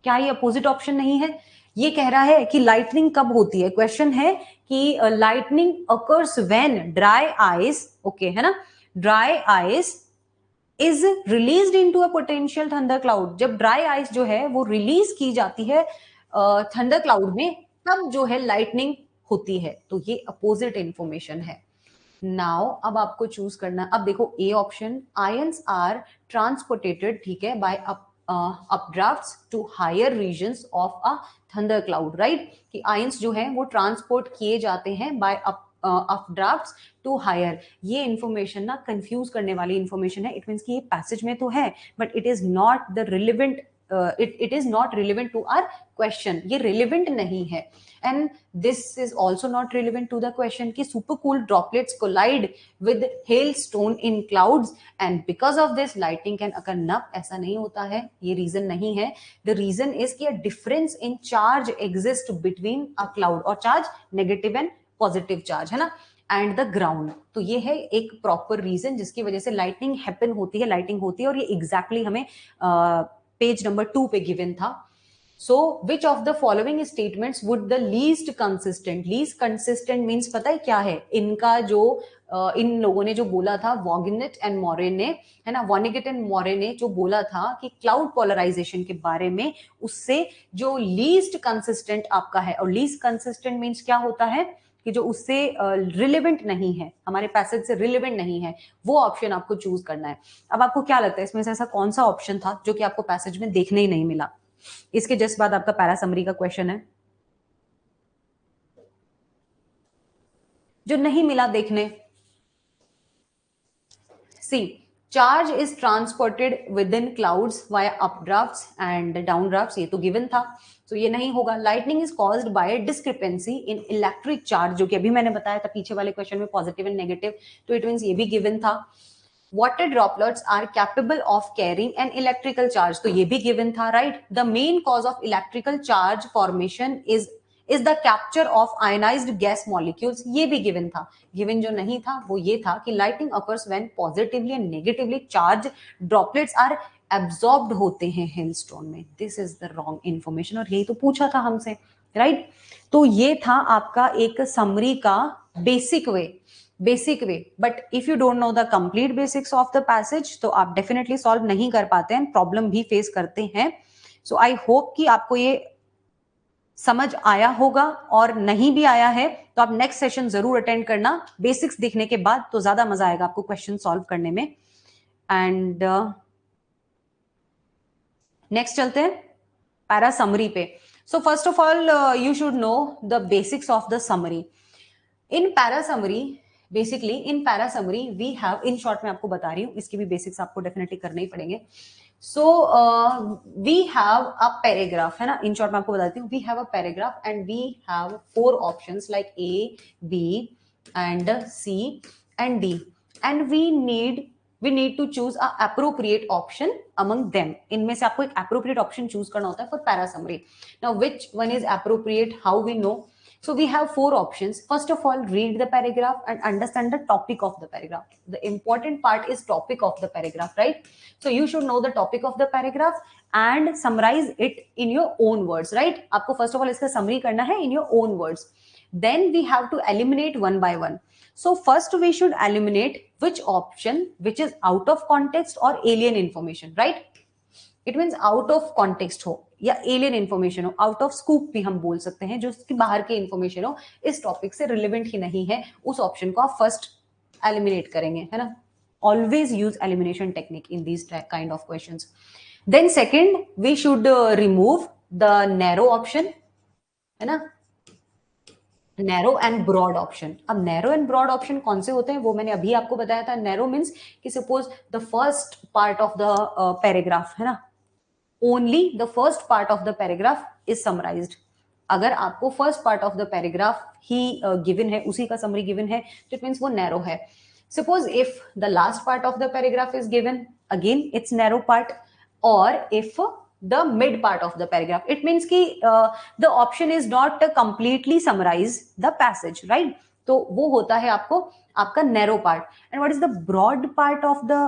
क्या ये अपोजिट ऑप्शन नहीं है? ये कह रहा है कि लाइटनिंग कब होती है। क्वेश्चन है कि lightning occurs when dry ice, okay, है ना, dry ice is released into a potential thunder cloud. जब ड्राई आइस जो है वो रिलीज की जाती है थंडर क्लाउड में, तब जो है लाइटनिंग होती है। तो ये अपोजिट इंफॉर्मेशन है। नाउ अब आपको चूज करना, अब देखो A option, ions are transported, ठीक है, by updrafts to higher regions of a thunder cloud, right, कि आयंस जो है वो ट्रांसपोर्ट किए जाते हैं बाय अपड्राफ्ट्स टू हायर। ये इंफॉर्मेशन ना कंफ्यूज करने वाली इंफॉर्मेशन है। इट मीन्स कि ये पैसेज में तो है but it is not the relevant, it is not relevant to our question. ये relevant नहीं है। And this is also not relevant to the question कि supercooled droplets collide with hailstone in clouds and because of this lightning can occur। न, ऐसा नहीं होता है, ये reason नहीं है। The reason is कि a difference in charge exists between a cloud, और charge negative and positive charge, है ना, एंड द ग्राउंड। तो ये है एक प्रॉपर रीजन जिसकी वजह से लाइटनिंग हैपन होती है, लाइटिंग होती है, और ये एग्जैक्टली हमें पेज नंबर 2 पे गिवन था। So which of the following statements would the least consistent means पता है क्या है इनका, जो इन लोगों ने जो बोला था, वॉगिनेट एंड मोरे ने, है ना, वॉनिगेट एंड मोरे ने जो बोला था कि क्लाउड पोलराइजेशन के बारे में, उससे जो लीस्ट कंसिस्टेंट आपका है, और लीस्ट कंसिस्टेंट मीन्स क्या होता है कि जो उससे रिलेवेंट नहीं है, हमारे पैसेज से रिलेवेंट नहीं है, वो ऑप्शन आपको चूज करना है। अब आपको क्या लगता है इसमें से ऐसा कौन सा ऑप्शन था जो कि आपको पैसेज में देखने ही नहीं मिला? इसके जस्ट बाद आपका पैरा समरी का क्वेश्चन है जो नहीं मिला देखने। C, charge is transported within clouds via updrafts and downdrafts, ये तो गिवन था, तो ये नहीं होगा। Lightning is caused by discrepancy in electric charge, जो कि अभी मैंने बताया था पीछे वाले क्वेश्चन में, पॉजिटिव एंड नेगेटिव, तो इट मींस ये भी गिवन था। Water droplets are capable of carrying an electrical charge, तो ये भी गिवन था, right. The main cause of electrical charge formation is the capture of ionised gas molecules, ये भी गिवन था। गिवन जो नहीं था वो ये था कि lightning occurs when positively and negatively charge droplets are absorbed होते हैं हेलस्टोन में। This is the wrong information, और यही तो पूछा था हमसे, राइट। तो ये था आपका एक समरी का basic way, but if you don't know the complete basics of the passage तो आप डेफिनेटली सॉल्व नहीं कर पाते हैं, प्रॉब्लम भी फेस करते हैं। सो आई होप कि आपको ये समझ आया होगा, और नहीं भी आया है तो आप नेक्स्ट सेशन जरूर अटेंड करना बेसिक्स देखने के बाद, तो ज्यादा मजा आएगा आपको क्वेश्चन सॉल्व करने में। एंड नेक्स्ट चलते हैं पैरा समरी पे। So first of all you should know the basics of the summary. In para summary, basically in para summary we have, in short में आपको बता रही हूँ, इसकी भी बेसिक्स आपको डेफिनेटली करने ही पड़ेंगे। So we have a paragraph, है ना, इन शॉर्ट में आपको बता देती हूँ, we have a paragraph and we have 4 options like A, B and C and D, and we need to choose a appropriate option among them. इनमें से आपको एक एप्रोप्रिएट ऑप्शन चूज करना होता है for para summary. Now which one is appropriate, how we know? So we have 4 options. First of all, read the paragraph and understand the topic of the paragraph. The important part is topic of the paragraph, right? So you should know the topic of the paragraph and summarize it in your own words, right? आपको first of all इसका summary करना है in your own words. Then we have to eliminate one by one. So first we should eliminate which option which is out of context or alien information, right? It means out of context हो या एलियन इंफॉर्मेशन हो, आउट ऑफ स्कूप भी हम बोल सकते हैं, जो उसकी बाहर की इंफॉर्मेशन हो, इस टॉपिक से रिलेवेंट ही नहीं है, उस ऑप्शन को आप फर्स्ट एलिमिनेट करेंगे, है ना। Always use elimination technique in these kind of questions. Then second we should remove the narrow option, है ना, नैरो एंड ब्रॉड ऑप्शन। अब नैरो एंड ब्रॉड ऑप्शन कौन से होते हैं वो मैंने अभी आपको बताया था। नैरो मीन्स कि suppose the first part of the paragraph, है ना, only the first part of the paragraph is summarised. अगर आपको first part of the paragraph he given है, उसी का समरी गिवन है, तो इट मीन्स वो नैरो है. Suppose if the last part of the paragraph is given, again it's narrow part. और if the mid part of the paragraph, it means कि the option is not completely summarize the passage, right? तो वो होता है आपको आपका narrow part. And what is the broad part of the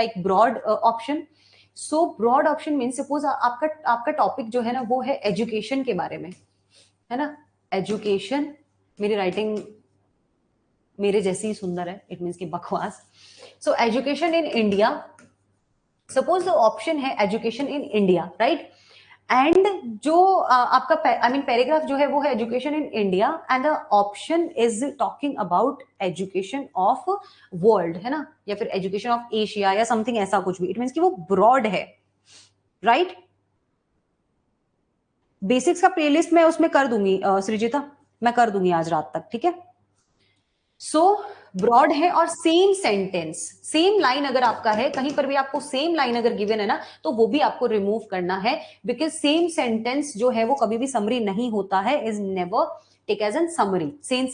like broad option? So broad option means suppose आपका टॉपिक जो है ना वो है एजुकेशन के बारे में, है ना. एजुकेशन, मेरी राइटिंग मेरे जैसी ही सुंदर है, इट मीन्स की बकवास. So education in India, suppose the option है education in India, right. And जो आपका आई मीन पैराग्राफ जो है वो है education in India, and the option is talking about education of world, है ना, या फिर एजुकेशन ऑफ एशिया या समथिंग ऐसा कुछ भी. इट मीन्स कि वो ब्रॉड है, राइट. बेसिक्स का प्लेलिस्ट मैं उसमें कर दूंगी सृजिता, मैं कर दूंगी आज रात तक, ठीक है. सो ब्रॉड है और सेम सेंटेंस, सेम लाइन अगर आपका है, कहीं पर भी आपको सेम लाइन अगर गिवन है ना, तो वो भी आपको रिमूव करना है, बिकॉज सेम सेंटेंस जो है वो कभी भी समरी नहीं होता है, is never take as an summary, same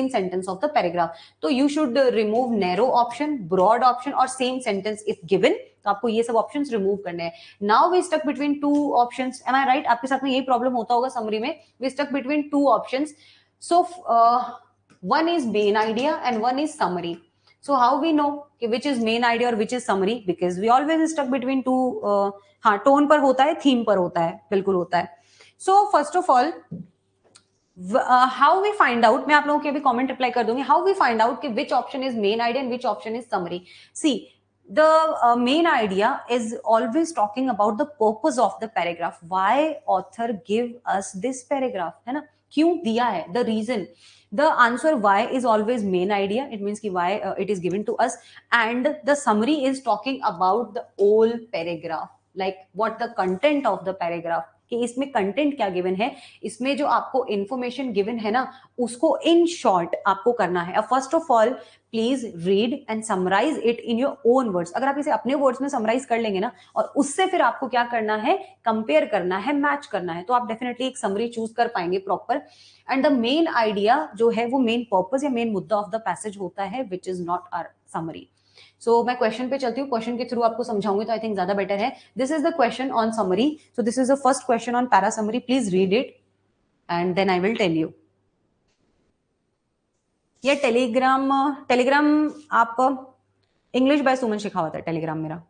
sentence of the paragraph. तो you should remove narrow option, broad option और सेम सेंटेंस इफ गिवन. तो आपको ये सब ऑप्शंस रिमूव करने हैं. Now we stuck between two options. Am I right? आपके साथ में यही प्रॉब्लम होता होगा समरी में. We stuck between two options. So one is main idea and one is summary. So how we know which is main idea or which is summary? Because we always stuck between two. हाँ, टोन पर होता है, थीम पर होता है, बिल्कुल होता है. So first of all, how we find out, मैं आप लोगों के अभी कमेंट रिप्लाई कर दूंगी. How we find out कि which option is main idea and which option is summary? See, the main idea is always talking about the purpose of the paragraph. Why author give us this paragraph, है ना, क्यों दिया है, the reason. The answer why is always main idea. It means ki why it is given to us, and the summary is talking about the whole paragraph, like what the content of the paragraph, कि इसमें कंटेंट क्या गिवन है, इसमें जो आपको इंफॉर्मेशन गिवन है ना, उसको इन शॉर्ट आपको करना है. First of all please read and summarise it in your own words. अगर आप इसे अपने वर्ड्स में समराइज कर लेंगे ना, और उससे फिर आपको क्या करना है, कंपेयर करना है, मैच करना है, तो आप डेफिनेटली एक समरी चूज कर पाएंगे proper. And the main idea जो है वो मेन पर्पस या मेन मुद्दा ऑफ द पैसेज होता है, which is not our summary. So मैं क्वेश्चन पे चलती हूँ, क्वेश्चन के थ्रू आपको समझाऊंगी तो आई थिंक ज्यादा बेटर है. This is the question on summary. So this is the first question on para summary. Please read it and then I will tell you. ये टेलीग्राम आप इंग्लिश बाय सुमन शेखावत है, टेलीग्राम मेरा,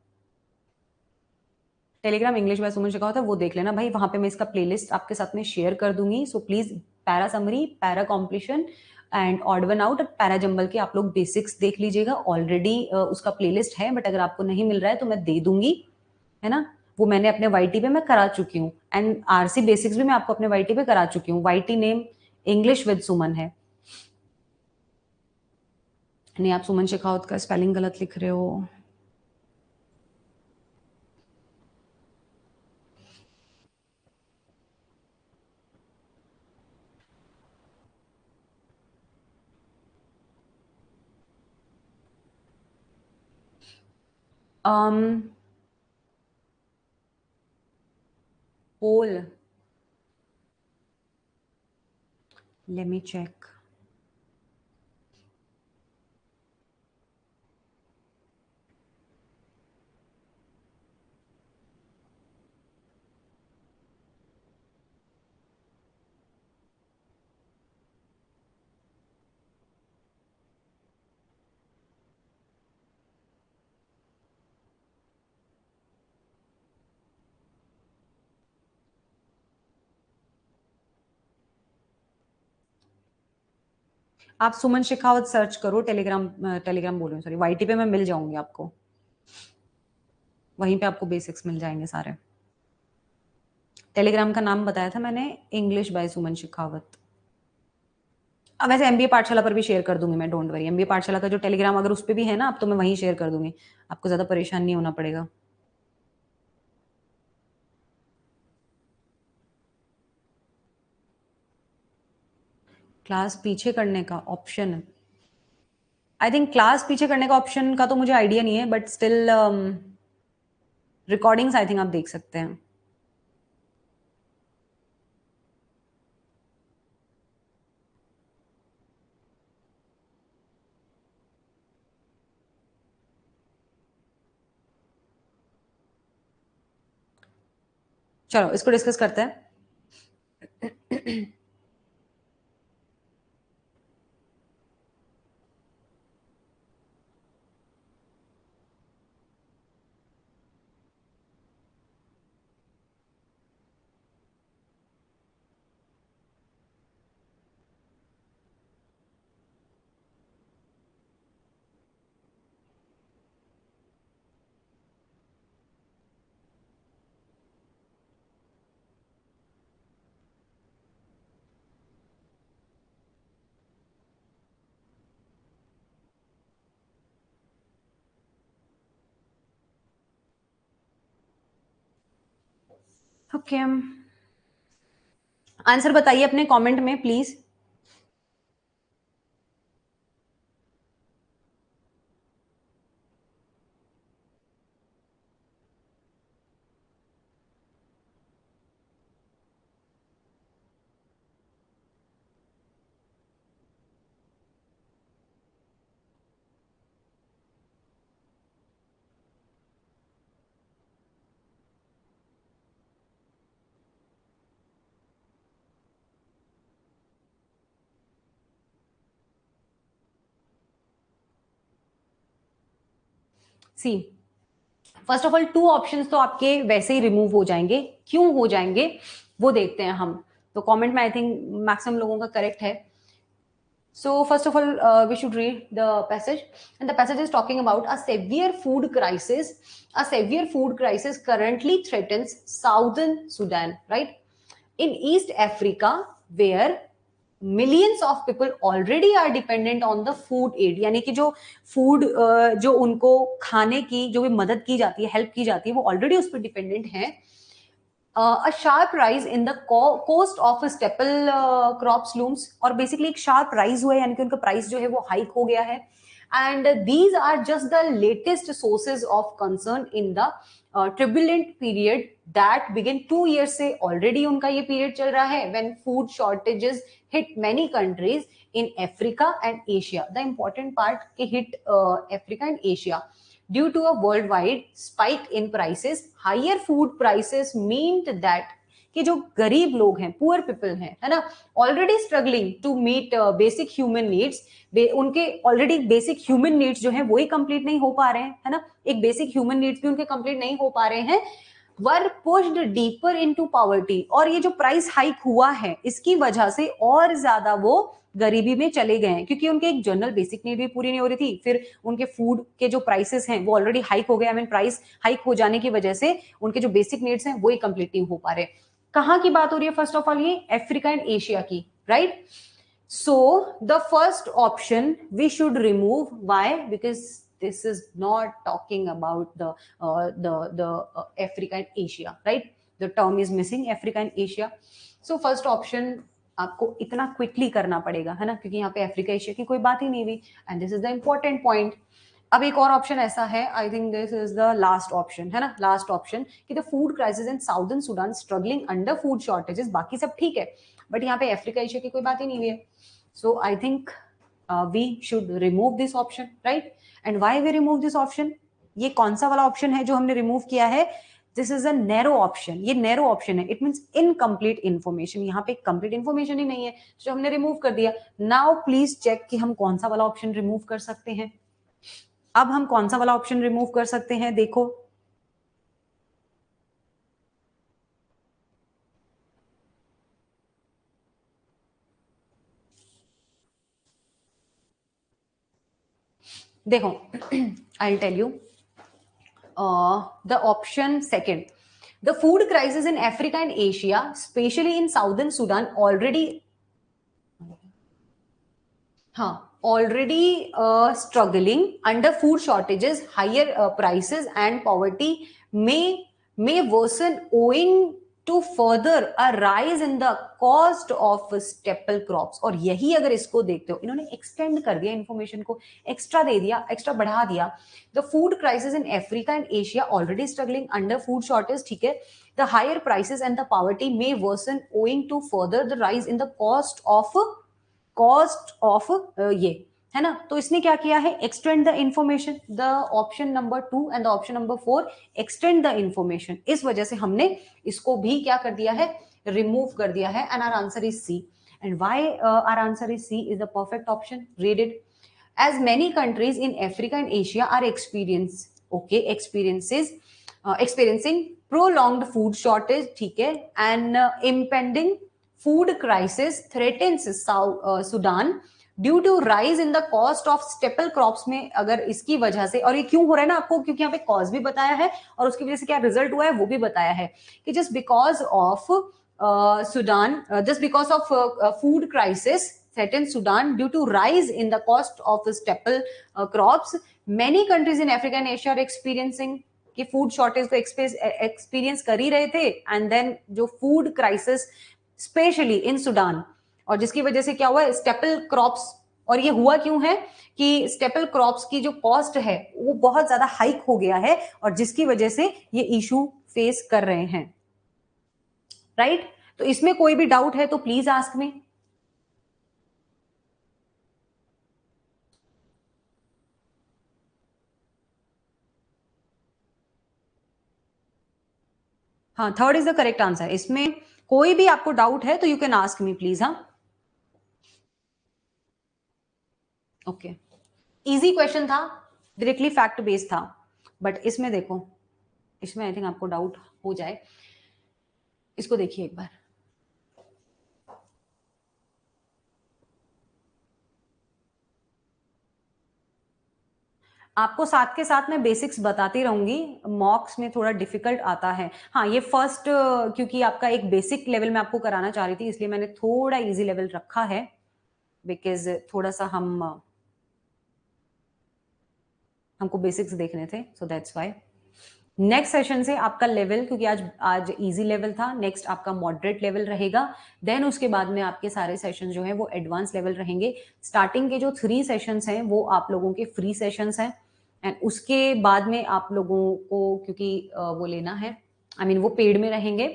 Telegram English by Suman Shekhawat है, वो देख लेना भाई. वहां पे मैं इसका प्लेलिस्ट आपके साथ में शेयर कर दूंगी. So please para summary, para completion and odd one out, para jumble के आप लोग बेसिक्स देख लीजिएगा. ऑलरेडी उसका प्लेलिस्ट है, बट अगर आपको नहीं मिल रहा है तो मैं दे दूंगी, है ना. वो मैंने अपने वाईटी पे मैं करा चुकी हूँ, एंड आरसी बेसिक्स भी मैं आपको अपने वाईटी पे करा चुकी हूँ. वाईटी नेम इंग्लिश विद सुमन है. नहीं, आप सुमन शेखावत का स्पेलिंग गलत लिख रहे हो. whole, let me check. आप सुमन शेखावत सर्च करो, टेलीग्राम बोल रही हूँ, सॉरी, वाईटी पे मैं मिल जाऊंगी आपको, वहीं पे आपको बेसिक्स मिल जाएंगे सारे. टेलीग्राम का नाम बताया था मैंने, इंग्लिश बाय सुमन शेखावत. अब वैसे एमबीए पाठशाला पर भी शेयर कर दूंगी मैं, डोंट वरी. एमबीए पाठशाला का जो टेलीग्राम अगर उस पर भी है ना, अब तो मैं वहीं शेयर कर दूंगी, आपको ज्यादा परेशान नहीं होना पड़ेगा. क्लास पीछे करने का ऑप्शन, आई थिंक क्लास पीछे करने का ऑप्शन का तो मुझे आइडिया नहीं है, but still recordings I think आप देख सकते हैं. चलो इसको डिस्कस करते हैं. ओके, आंसर बताइए अपने कमेंट में please. See, first of all 2 options तो आपके वैसे ही रिमूव हो जाएंगे. क्यों हो जाएंगे वो देखते हैं हम. तो कमेंट में आई थिंक मैक्सिमम लोगों का करेक्ट है. So first of all, we should read the passage, and the passage is talking about a severe food crisis. A severe food crisis currently threatens southern Sudan, right? In East Africa, where millions of people already are dependent on the food aid. यानी कि जो food जो उनको खाने की जो भी मदद की जाती है, हेल्प की जाती है, वो already उस पर डिपेंडेंट है. A sharp rise in the cost of staple crops looms, और बेसिकली एक शार्प राइज हुआ है, यानी कि उनका प्राइस जो है वो हाइक हो गया है. And these are just the latest sources of concern in the turbulent period that begin 2 years से ऑलरेडी उनका ये पीरियड चल रहा है when food shortages hit many countries in Africa and Asia. The important part के hit Africa and Asia. Due to a worldwide spike in prices, higher food prices meant that कि जो गरीब लोग हैं, पुअर पीपल हैं, है ना, already struggling to meet basic human needs, उनके ऑलरेडी बेसिक ह्यूमन नीड्स जो है वो ही कंप्लीट नहीं हो पा रहे हैं, है ना, एक बेसिक ह्यूमन नीड्स भी उनके कंप्लीट नहीं हो पा रहे हैं, वर पुश्ड डीपर इनटू पॉवर्टी. और ये जो प्राइस हाइक हुआ है इसकी वजह से और ज्यादा वो गरीबी में चले गए हैं, क्योंकि उनके एक जनरल बेसिक नीड भी पूरी नहीं हो रही थी. फिर उनके फूड के जो प्राइसेस हैं वो ऑलरेडी हाइक हो गए. आई मीन प्राइस हाइक हो जाने की वजह से उनके जो बेसिक नीड्स हैं वो ही कंप्लीट नहीं हो पा रहे. कहां की बात हो रही है? फर्स्ट ऑफ ऑल ये अफ्रीका एंड एशिया की, right? So the first option we should remove. Why? Because this is not talking about the Africa and Asia, right? The term is missing, Africa and Asia. So first option आपको इतना क्विकली करना पड़ेगा, है ना, क्योंकि यहाँ पे अफ्रीका एशिया की कोई बात ही नहीं हुई. And this is the important point. अब एक और ऑप्शन ऐसा है, I think this is the last option, है ना, लास्ट ऑप्शन, कि the food crisis in southern Sudan struggling under food shortages. बाकी सब ठीक है, बट यहाँ पे अफ्रीका एशिया की कोई बात ही नहीं हुई है. So I think we should remove this option, right? And why we remove this option? ये कौन सा वाला ऑप्शन है जो हमने रिमूव किया है? This is a narrow option. ये नैरो ऑप्शन है, इट मींस इनकम्प्लीट इन्फॉर्मेशन. यहाँ पे कंप्लीट इन्फॉर्मेशन ही नहीं है, जो हमने रिमूव कर दिया. नाउ प्लीज चेक कि हम कौन सा वाला ऑप्शन रिमूव कर सकते हैं. अब हम कौन सा वाला ऑप्शन रिमूव कर सकते हैं? देखो, देखो, I tell you the option second. The food crisis in Africa and Asia, especially in southern Sudan, already struggling under food shortages, higher prices and poverty may worsen owing to further a rise in the cost of staple crops. और यही अगर इसको देखते हो, इन्होंने एक्सटेंड कर दिया इंफॉर्मेशन को, एक्स्ट्रा दे दिया, एक्स्ट्रा बढ़ा दिया. The food crisis in Africa and Asia already struggling under food shortage, ठीक है. The higher prices and the poverty may worsen owing to further the rise in the cost of ये, है ना। तो इसने क्या किया है, extend the information, the option number 2 and the option number 4 extend the information, इस वजह से हमने इसको भी क्या कर दिया है, रिमूव कर दिया है, and our answer is C. And why our answer is C is the perfect option, read it. as many countries in Africa and Asia are experiencing prolonged food shortage, ठीक है, and impending food crisis threatens Sudan due to rise in the cost of staple crops में, अगर इसकी वजह से, और ये क्यों हो रहा है ना आपको, क्योंकि यहाँ पे कॉज भी बताया है और उसकी वजह से क्या रिजल्ट हुआ है वो भी बताया है कि just because of Sudan, just because of food crisis threatened Sudan due to rise in the cost of staple crops. Many countries in Africa and Asia are experiencing कि फूड शॉर्टेज को एक्सपीरियंस कर ही रहे थे, एंड देन जो food crisis specially in Sudan, और जिसकी वजह से क्या हुआ, स्टेपल क्रॉप्स, और ये हुआ क्यों है कि स्टेपल क्रॉप्स की जो कॉस्ट है वो बहुत ज्यादा हाइक हो गया है, और जिसकी वजह से ये इशू फेस कर रहे हैं, राइट। तो इसमें कोई भी डाउट है तो प्लीज आस्क मी। हाँ, third is the correct answer. इसमें कोई भी आपको डाउट है तो you can ask me please. हाँ, ओके, इजी क्वेश्चन था, डायरेक्टली फैक्ट बेस्ड था, बट इसमें देखो, इसमें आई थिंक आपको डाउट हो जाए, इसको देखिए एक बार। आपको साथ के साथ मैं बेसिक्स बताती रहूंगी, मॉक्स में थोड़ा डिफिकल्ट आता है। हाँ, ये फर्स्ट क्योंकि आपका एक बेसिक लेवल में आपको कराना चाह रही थी, इसलिए मैंने थोड़ा इजी लेवल रखा है, बिकॉज थोड़ा सा हमको बेसिक्स देखने थे, so that's why. Next session से आपका लेवल, क्योंकि आज इजी लेवल था, नेक्स्ट आपका मॉडरेट लेवल रहेगा, देन उसके बाद में आपके सारे सेशन जो है वो एडवांस लेवल रहेंगे। स्टार्टिंग के जो 3 सेशंस हैं वो आप लोगों के फ्री सेशंस हैं, एंड उसके बाद में आप लोगों को, क्योंकि वो लेना है, आई मीन वो पेड में रहेंगे।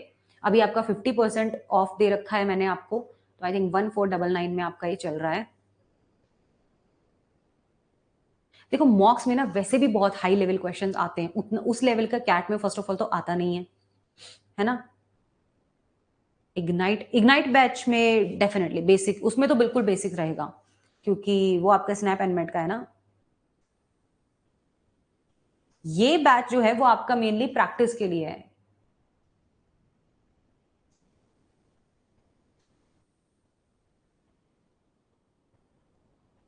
अभी आपका 50% ऑफ दे रखा है मैंने आपको, तो आई थिंक 1499 में आपका ये चल रहा है। देखो, मॉक्स में ना वैसे भी बहुत हाई लेवल क्वेश्चंस आते हैं, उतना उस लेवल का कैट में फर्स्ट ऑफ ऑल तो आता नहीं है ना। इग्नाइट बैच में डेफिनेटली बेसिक, उसमें तो बिल्कुल बेसिक रहेगा, क्योंकि वो आपका स्नैप एंड मेट का है ना। ये बैच जो है वो आपका मेनली प्रैक्टिस के लिए है।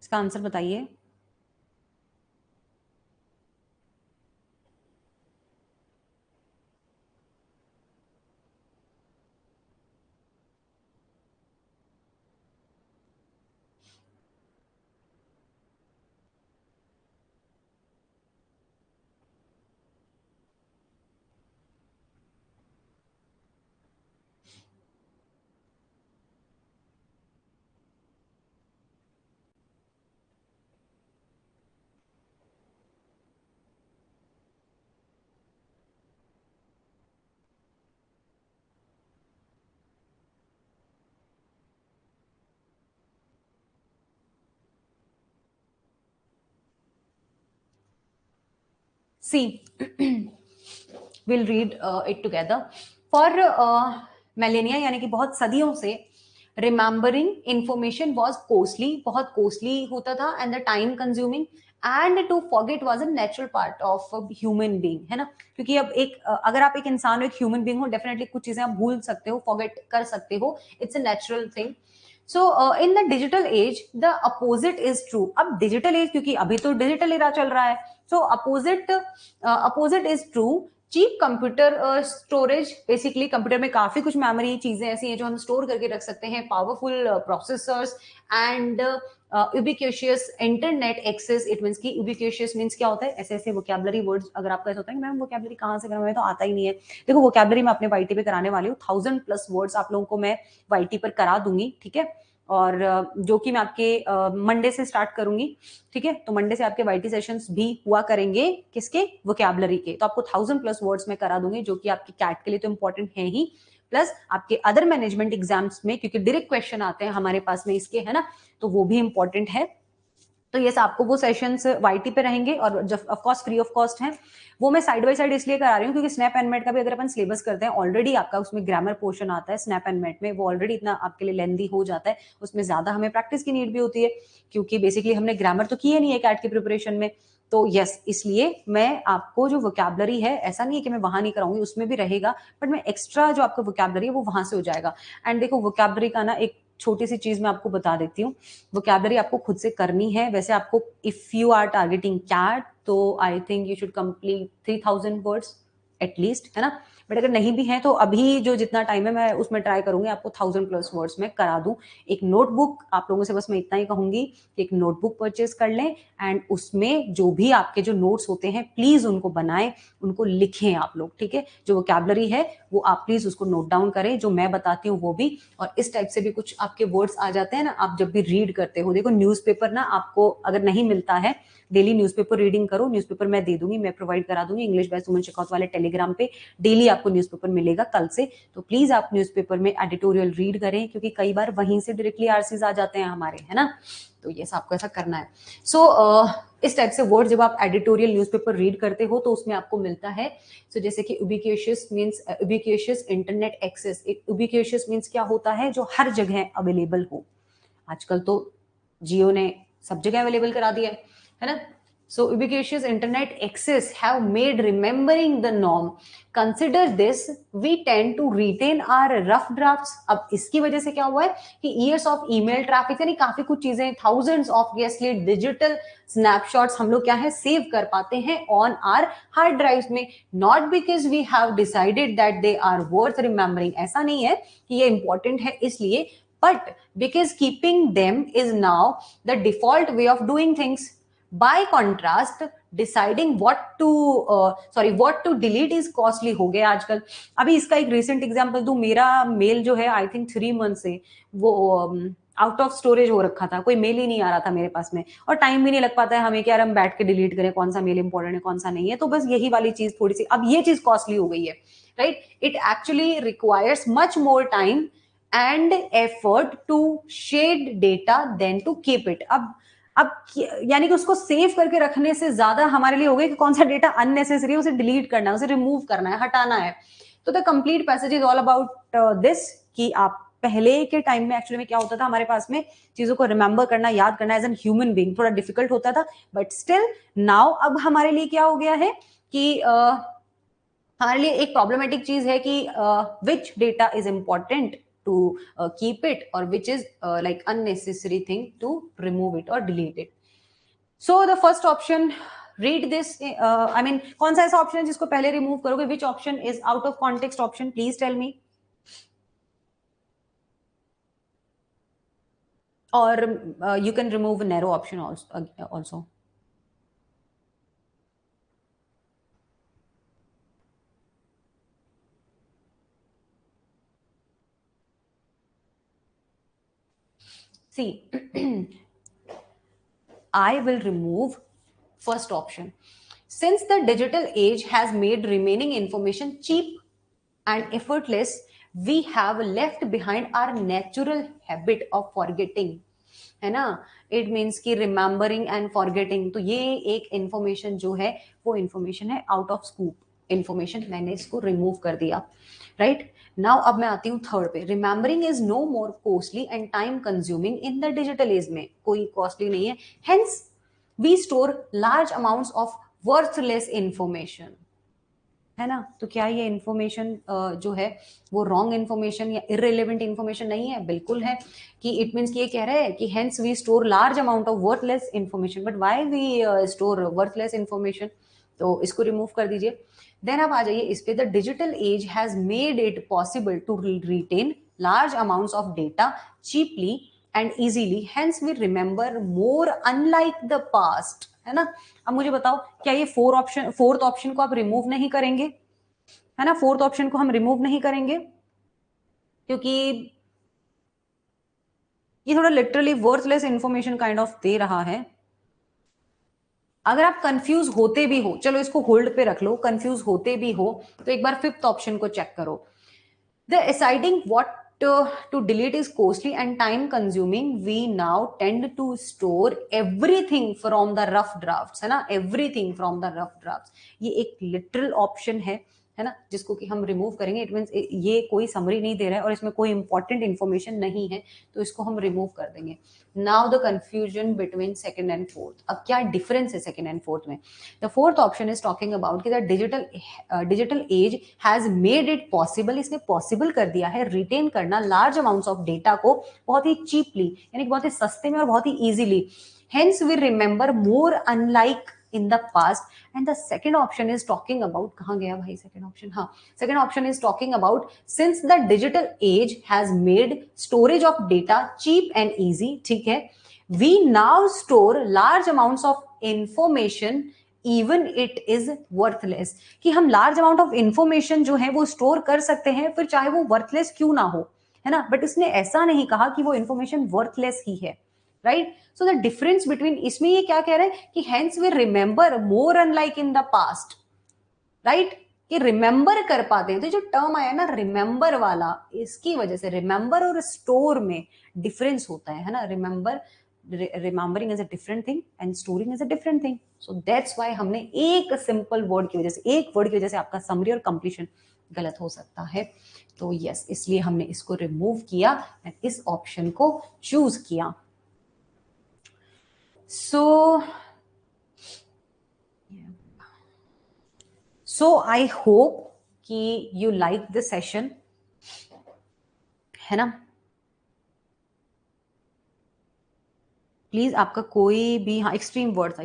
इसका आंसर बताइए। See, we'll read it together. For millennia, यानी कि बहुत सदियों से, remembering information was costly, बहुत costly होता था, and the time consuming, and to forget was a natural part of a human being, है ना। क्योंकि अब अगर आप एक इंसान हो, एक ह्यूमन बीइंग हो, डेफिनेटली कुछ चीजें आप भूल सकते हो, फॉरगेट कर सकते हो, it's a natural thing. So in the digital age the opposite is true. अब डिजिटल एज, क्योंकि अभी तो डिजिटल एरा चल रहा है, so opposite is true. Cheap computer storage, basically computer में काफी कुछ मेमोरी चीजें ऐसी हैं जो हम स्टोर करके रख सकते हैं, powerful processors and ubiquitous internet access. It means की ubiquitous मीन्स क्या होता है, ऐसे ऐसे वोकैबुलरी वर्ड्स, अगर आपका ऐसा होता है कि मैम वोकैबुलरी कहाँ से कराऊं, तो आता ही नहीं है। देखो, वोकैबुलरी मैं अपने वाईटी पे कराने वाली हूँ, 1000+ वर्ड्स आप लोगों को मैं वाईटी पर करा दूंगी, ठीक है। और जो कि मैं आपके मंडे से स्टार्ट करूंगी, ठीक है। तो मंडे से आपके वाईटी सेशंस भी हुआ करेंगे, किसके, वोकैबुलरी के। तो आपको 1000+ वर्ड्स में करा दूंगी, जो कि आपके कैट के लिए तो इंपॉर्टेंट है ही, प्लस आपके अदर मैनेजमेंट एग्जाम्स में, क्योंकि डायरेक्ट क्वेश्चन आते हैं हमारे पास में इसके, है ना, तो वो भी इंपॉर्टेंट है। तो ये आपको वो सेशंस वाईटी पे रहेंगे और जब of course free of cost हैं। वो मैं साइड बाय साइड इसलिए करा रही हूँ क्योंकि स्नैप एंड मेट का भी अगर अपन सिलेबस करते हैं ऑलरेडी आपका उसमें ग्रामर पोर्शन आता है स्नैप एंड मेट में, वो ऑलरेडी इतना आपके लिए लेंदी हो जाता है, उसमें ज्यादा हमें प्रैक्टिस की नीड भी होती है क्योंकि बेसिकली हमने ग्रामर तो की है नहीं है कैट की प्रिपरेशन में। तो यस, इसलिए मैं आपको जो वोकैबुलरी है, ऐसा नहीं है कि मैं वहां नहीं कराऊंगी, उसमें भी रहेगा, बट मैं एक्स्ट्रा जो आपका वोकैबुलरी है वो वहां से हो जाएगा। एंड देखो वोकैबुलरी का ना एक छोटी सी चीज मैं आपको बता देती हूँ, वोकैबुलरी आपको खुद से करनी है। वैसे आपको if you are targeting CAT तो I think you should complete 3000 words at least, है ना। बट अगर नहीं भी है तो अभी जो जितना टाइम है मैं उसमें ट्राई करूंगी आपको 1000+ वर्ड्स में करा दूं। एक नोटबुक आप लोगों से बस मैं इतना ही कहूंगी कि एक नोटबुक परचेज कर लें एंड उसमें जो भी आपके जो नोट्स होते हैं प्लीज उनको बनाएं, उनको लिखें आप लोग, ठीक है। जो वोकैबुलरी है वो आप प्लीज उसको नोट डाउन करें, जो मैं बताती हूँ वो भी। और इस टाइप से भी कुछ आपके वर्ड्स आ जाते हैं ना आप जब भी रीड करते हो। देखो न्यूज़पेपर ना आपको अगर नहीं मिलता है, डेली न्यूज़पेपर रीडिंग करो, न्यूज़पेपर मैं दे दूंगी, मैं प्रोवाइड करा दूंगी इंग्लिश बाय सुमन शेखावत वाले टेलीग्राम पे, डेली आपको न्यूज़पेपर मिलेगा कल से। तो प्लीज आप न्यूज़पेपर में एडिटोरियल रीड करें क्योंकि कई बार वहीं से डायरेक्टली आरसीज आ जाते हैं हमारे, है ना। तो ये आपको ऐसा करना है। इस टाइप से वर्ड जब आप एडिटोरियल न्यूज़पेपर रीड करते हो तो उसमें आपको मिलता है। जैसे कि उबिक्विशियस मींस उबिक्विशियस इंटरनेट एक्सेस। उबिक्विशियस मींस क्या होता है, जो हर जगह अवेलेबल हो। आजकल तो जियो ने सब जगह अवेलेबल करा दिया है ना। So ubiquitous internet access have made remembering the norm. Consider this, we tend to retain our rough drafts. अब इसकी वजह से क्या हुआ है कि years of email traffic यानी काफी कुछ चीजें, thousands of obviously digital snapshots हम लोग क्या है सेव कर पाते हैं on our hard drives में, not because we have decided that they are worth remembering. ऐसा नहीं है कि ये important है इसलिए, but because keeping them is now the default way of doing things. By contrast, deciding what to delete is costly हो गया आजकल। अभी इसका एक recent example दूं, मेरा मेल जो है आई थिंक 3 month से वो आउट ऑफ स्टोरेज हो रखा था, कोई मेल ही नहीं आ रहा था मेरे पास में, और टाइम भी नहीं लग पाता है हमें कि यार हम बैठ के डिलीट करें कौन सा मेल इंपॉर्टेंट है कौन सा नहीं है। तो बस यही वाली चीज थोड़ी सी अब ये चीज कॉस्टली हो गई है, right. It actually requires much more time and effort to shed data than to keep it. अब यानी कि उसको सेव करके रखने से ज्यादा हमारे लिए हो गया कि कौन सा डेटा अननेसेसरी है उसे डिलीट करना है, उसे रिमूव करना है, हटाना है। तो the complete passage is all about this कि आप पहले के टाइम में एक्चुअली में क्या होता था, हमारे पास में चीजों को रिमेंबर करना, याद करना एज एन ह्यूमन बीइंग थोड़ा डिफिकल्ट होता था, बट स्टिल नाउ अब हमारे लिए क्या हो गया है कि हमारे लिए एक प्रॉब्लमेटिक चीज है कि which data is important to keep it or which is like unnecessary thing to remove it or delete it. So the first option, read this, I mean कौन सा ऐसा ऑप्शन है जिसको पहले रिमूव करोगे, which option is out of context option, please tell me. Or you can remove a narrow option also. See, I will remove first option. Since the digital age has made remaining information cheap and effortless, we have left behind our natural habit of forgetting, है ना। इट मीन्स की रिमेंबरिंग एंड फॉरगेटिंग, तो ये एक इंफॉर्मेशन जो है वो इंफॉर्मेशन है आउट ऑफ स्कूप इंफॉर्मेशन, मैंने इसको रिमूव कर दिया, राइट। नाउ अब मैं आती हूँ थर्ड पे, remembering is no more costly and time consuming in the digital age में, कोई कॉस्टली नहीं है, hence we store large amounts of worthless information, है ना। तो क्या ये इंफॉर्मेशन जो है वो रॉन्ग इंफॉर्मेशन या इररिलेवेंट इंफॉर्मेशन नहीं है, बिल्कुल है। कि इट मीन्स कि ये कह रहे हैं कि hence we store large amount of worthless information, but why we store worthless information, तो इसको रिमूव कर दीजिए। देन आप आ जाइए इस पे, the digital age has made it possible to retain large amounts of data cheaply and easily, hence we remember more unlike the past, है ना। अब मुझे बताओ क्या ये फोर्थ ऑप्शन को आप रिमूव नहीं करेंगे, है ना। फोर्थ ऑप्शन को हम रिमूव नहीं करेंगे क्योंकि ये थोड़ा literally worthless information kind of दे रहा है। अगर आप कंफ्यूज होते भी हो, चलो इसको होल्ड पे रख लो, कंफ्यूज होते भी हो तो एक बार फिफ्थ ऑप्शन को चेक करो, the deciding what to delete is costly and time consuming, we now tend to store everything from the rough drafts, है ना, everything from the rough drafts. ये एक literal option है ना, जिसको कि हम रिमूव करेंगे. इट मीन्स ये कोई समरी नहीं दे रहा है और इसमें कोई इंपॉर्टेंट इन्फॉर्मेशन नहीं है, तो इसको हम रिमूव कर देंगे. Now the confusion between second and fourth. अब क्या डिफरेंस है सेकंड एंड फोर्थ में? The fourth option is talking about कि the digital age has made it possible, इसने पॉसिबल कर दिया है रिटेन करना लार्ज अमाउंट्स ऑफ डेटा को बहुत ही चीपली, यानी कि बहुत ही सस्ते में और बहुत ही easily. Hence we remember more unlike in the past. And the second option is talking about, कहाँ गया भाई second option? हाँ, second option is talking about since the digital age has made storage of data cheap and easy, ठीक है, we now store large amounts of information even it is worthless. कि हम large amount of information जो है वो store कर सकते हैं, फिर चाहे वो worthless क्यों ना हो, है ना, बट इसने ऐसा नहीं कहा कि वो information worthless ही है. Right. So the difference between, इसमें ये क्या कह रहे हैं कि hence we remember more unlike in the past, right, कि रिमेंबर कर पाते हैं. तो जो टर्म आया ना रिमेंबर वाला, इसकी वजह से रिमेंबर और स्टोर में डिफरेंस होता है ना. Remembering is a different thing and storing is a different thing. So that's why हमने एक सिंपल वर्ड की वजह से, एक वर्ड की वजह से आपका समरी और कंप्लीशन गलत हो सकता है. तो यस, इसलिए हमने इसको रिमूव किया एंड इस ऑप्शन को चूज किया. So I hope कि you like the session, है ना. प्लीज आपका कोई भी, हाँ एक्सट्रीम वर्ड था,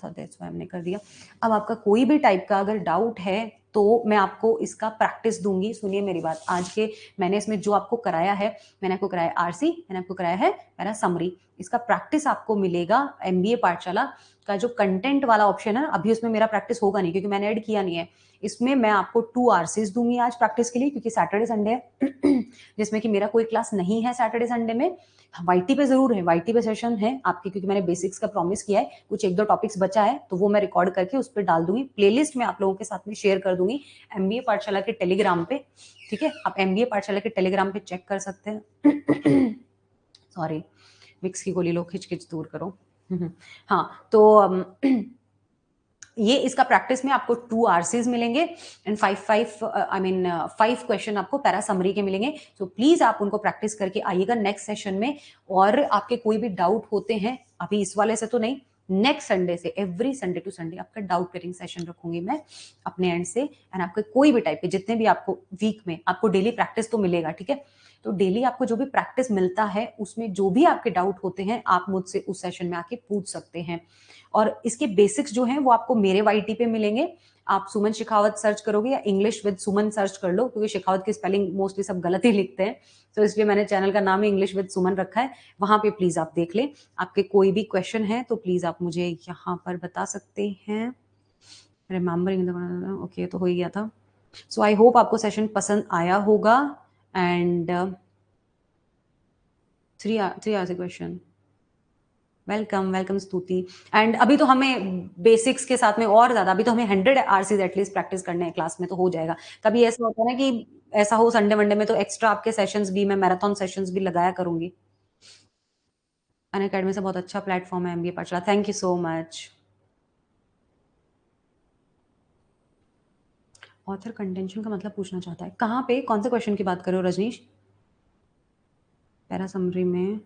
दैट्स व्हाई हमने कर दिया. अब आपका कोई भी टाइप का अगर डाउट है तो मैं आपको इसका प्रैक्टिस दूंगी. सुनिए मेरी बात, आज के मैंने इसमें जो आपको कराया है, मैंने आपको कराया आरसी, मैंने आपको कराया है मेरा समरी. इसका प्रैक्टिस आपको मिलेगा एमबीए पाठशाला का जो कंटेंट वाला ऑप्शन है. अभी उसमें मेरा प्रैक्टिस होगा नहीं क्योंकि मैंने ऐड किया नहीं है. इसमें मैं आपको 2 आरसीज दूंगी आज प्रैक्टिस के लिए, क्योंकि सैटरडे संडे है जिसमें कि मेरा कोई क्लास नहीं है सैटरडे संडे में. वाईटी पे जरूर है, वाईटी पे सेशन है आपकी, क्योंकि मैंने बेसिक्स का प्रॉमिस किया है. कुछ 1-2 टॉपिक्स बचा है तो वो मैं रिकॉर्ड करके उस पर डाल दूंगी, प्लेलिस्ट में आप लोगों के साथ में शेयर कर दूंगी एमबीए पाठशाला के टेलीग्राम पे. ठीक है, आप एमबीए पाठशाला के टेलीग्राम पे चेक कर सकते हैं. सॉरी, विक्स की गोली लो, खिच दूर करो. हाँ, तो ये इसका प्रैक्टिस में आपको 2 आरसीज मिलेंगे एंड 5 क्वेश्चन आपको पैरा समरी के मिलेंगे. सो प्लीज आप उनको प्रैक्टिस करके आइएगा नेक्स्ट सेशन में. और आपके कोई भी डाउट होते हैं, अभी इस वाले से तो नहीं, नेक्स्ट संडे से एवरी संडे टू संडे आपका डाउट क्लियरिंग सेशन रखूंगी मैं अपने एंड से. एंड आपके कोई भी टाइप के जितने भी आपको वीक में आपको डेली प्रैक्टिस तो मिलेगा. ठीक है, तो डेली आपको जो भी प्रैक्टिस मिलता है उसमें जो भी आपके डाउट होते हैं आप मुझसे उस सेशन में आके पूछ सकते हैं. और इसके बेसिक्स जो हैं वो आपको मेरे वाईटी पे मिलेंगे. आप सुमन शेखावत सर्च करोगे या इंग्लिश विद सुमन सर्च कर लो, क्योंकि शेखावत की स्पेलिंग मोस्टली सब गलत ही लिखते हैं, तो इसलिए मैंने चैनल का नाम ही इंग्लिश विद सुमन रखा है. वहां पे प्लीज आप देख लें. आपके कोई भी क्वेश्चन है तो प्लीज आप मुझे यहाँ पर बता सकते हैं. रिमेम्बरिंग, ओके, तो हो ही गया था. सो आई होप आपको सेशन पसंद आया होगा. And 3 hours question. वेलकम स्तुति. एंड अभी तो हमें बेसिक्स के साथ में और ज्यादा, अभी तो हमें 100 आरसीज एटलीस्ट प्रैक्टिस करने हैं क्लास में, तो हो जाएगा. कभी ऐसा होता है ना कि ऐसा हो संडे वनडे में, तो एक्स्ट्रा आपके सेशंस भी, मैं मैराथन सेशंस भी लगाया करूंगी. अनअकैडमी से बहुत अच्छा प्लेटफॉर्म है एमबीए पाठशाला. Thank you so much. Author contention का मतलब पूछना चाहता है. कहाँ पे, कौन से क्वेश्चन की बात कर रहे हो रजनीश? पैरा समरी में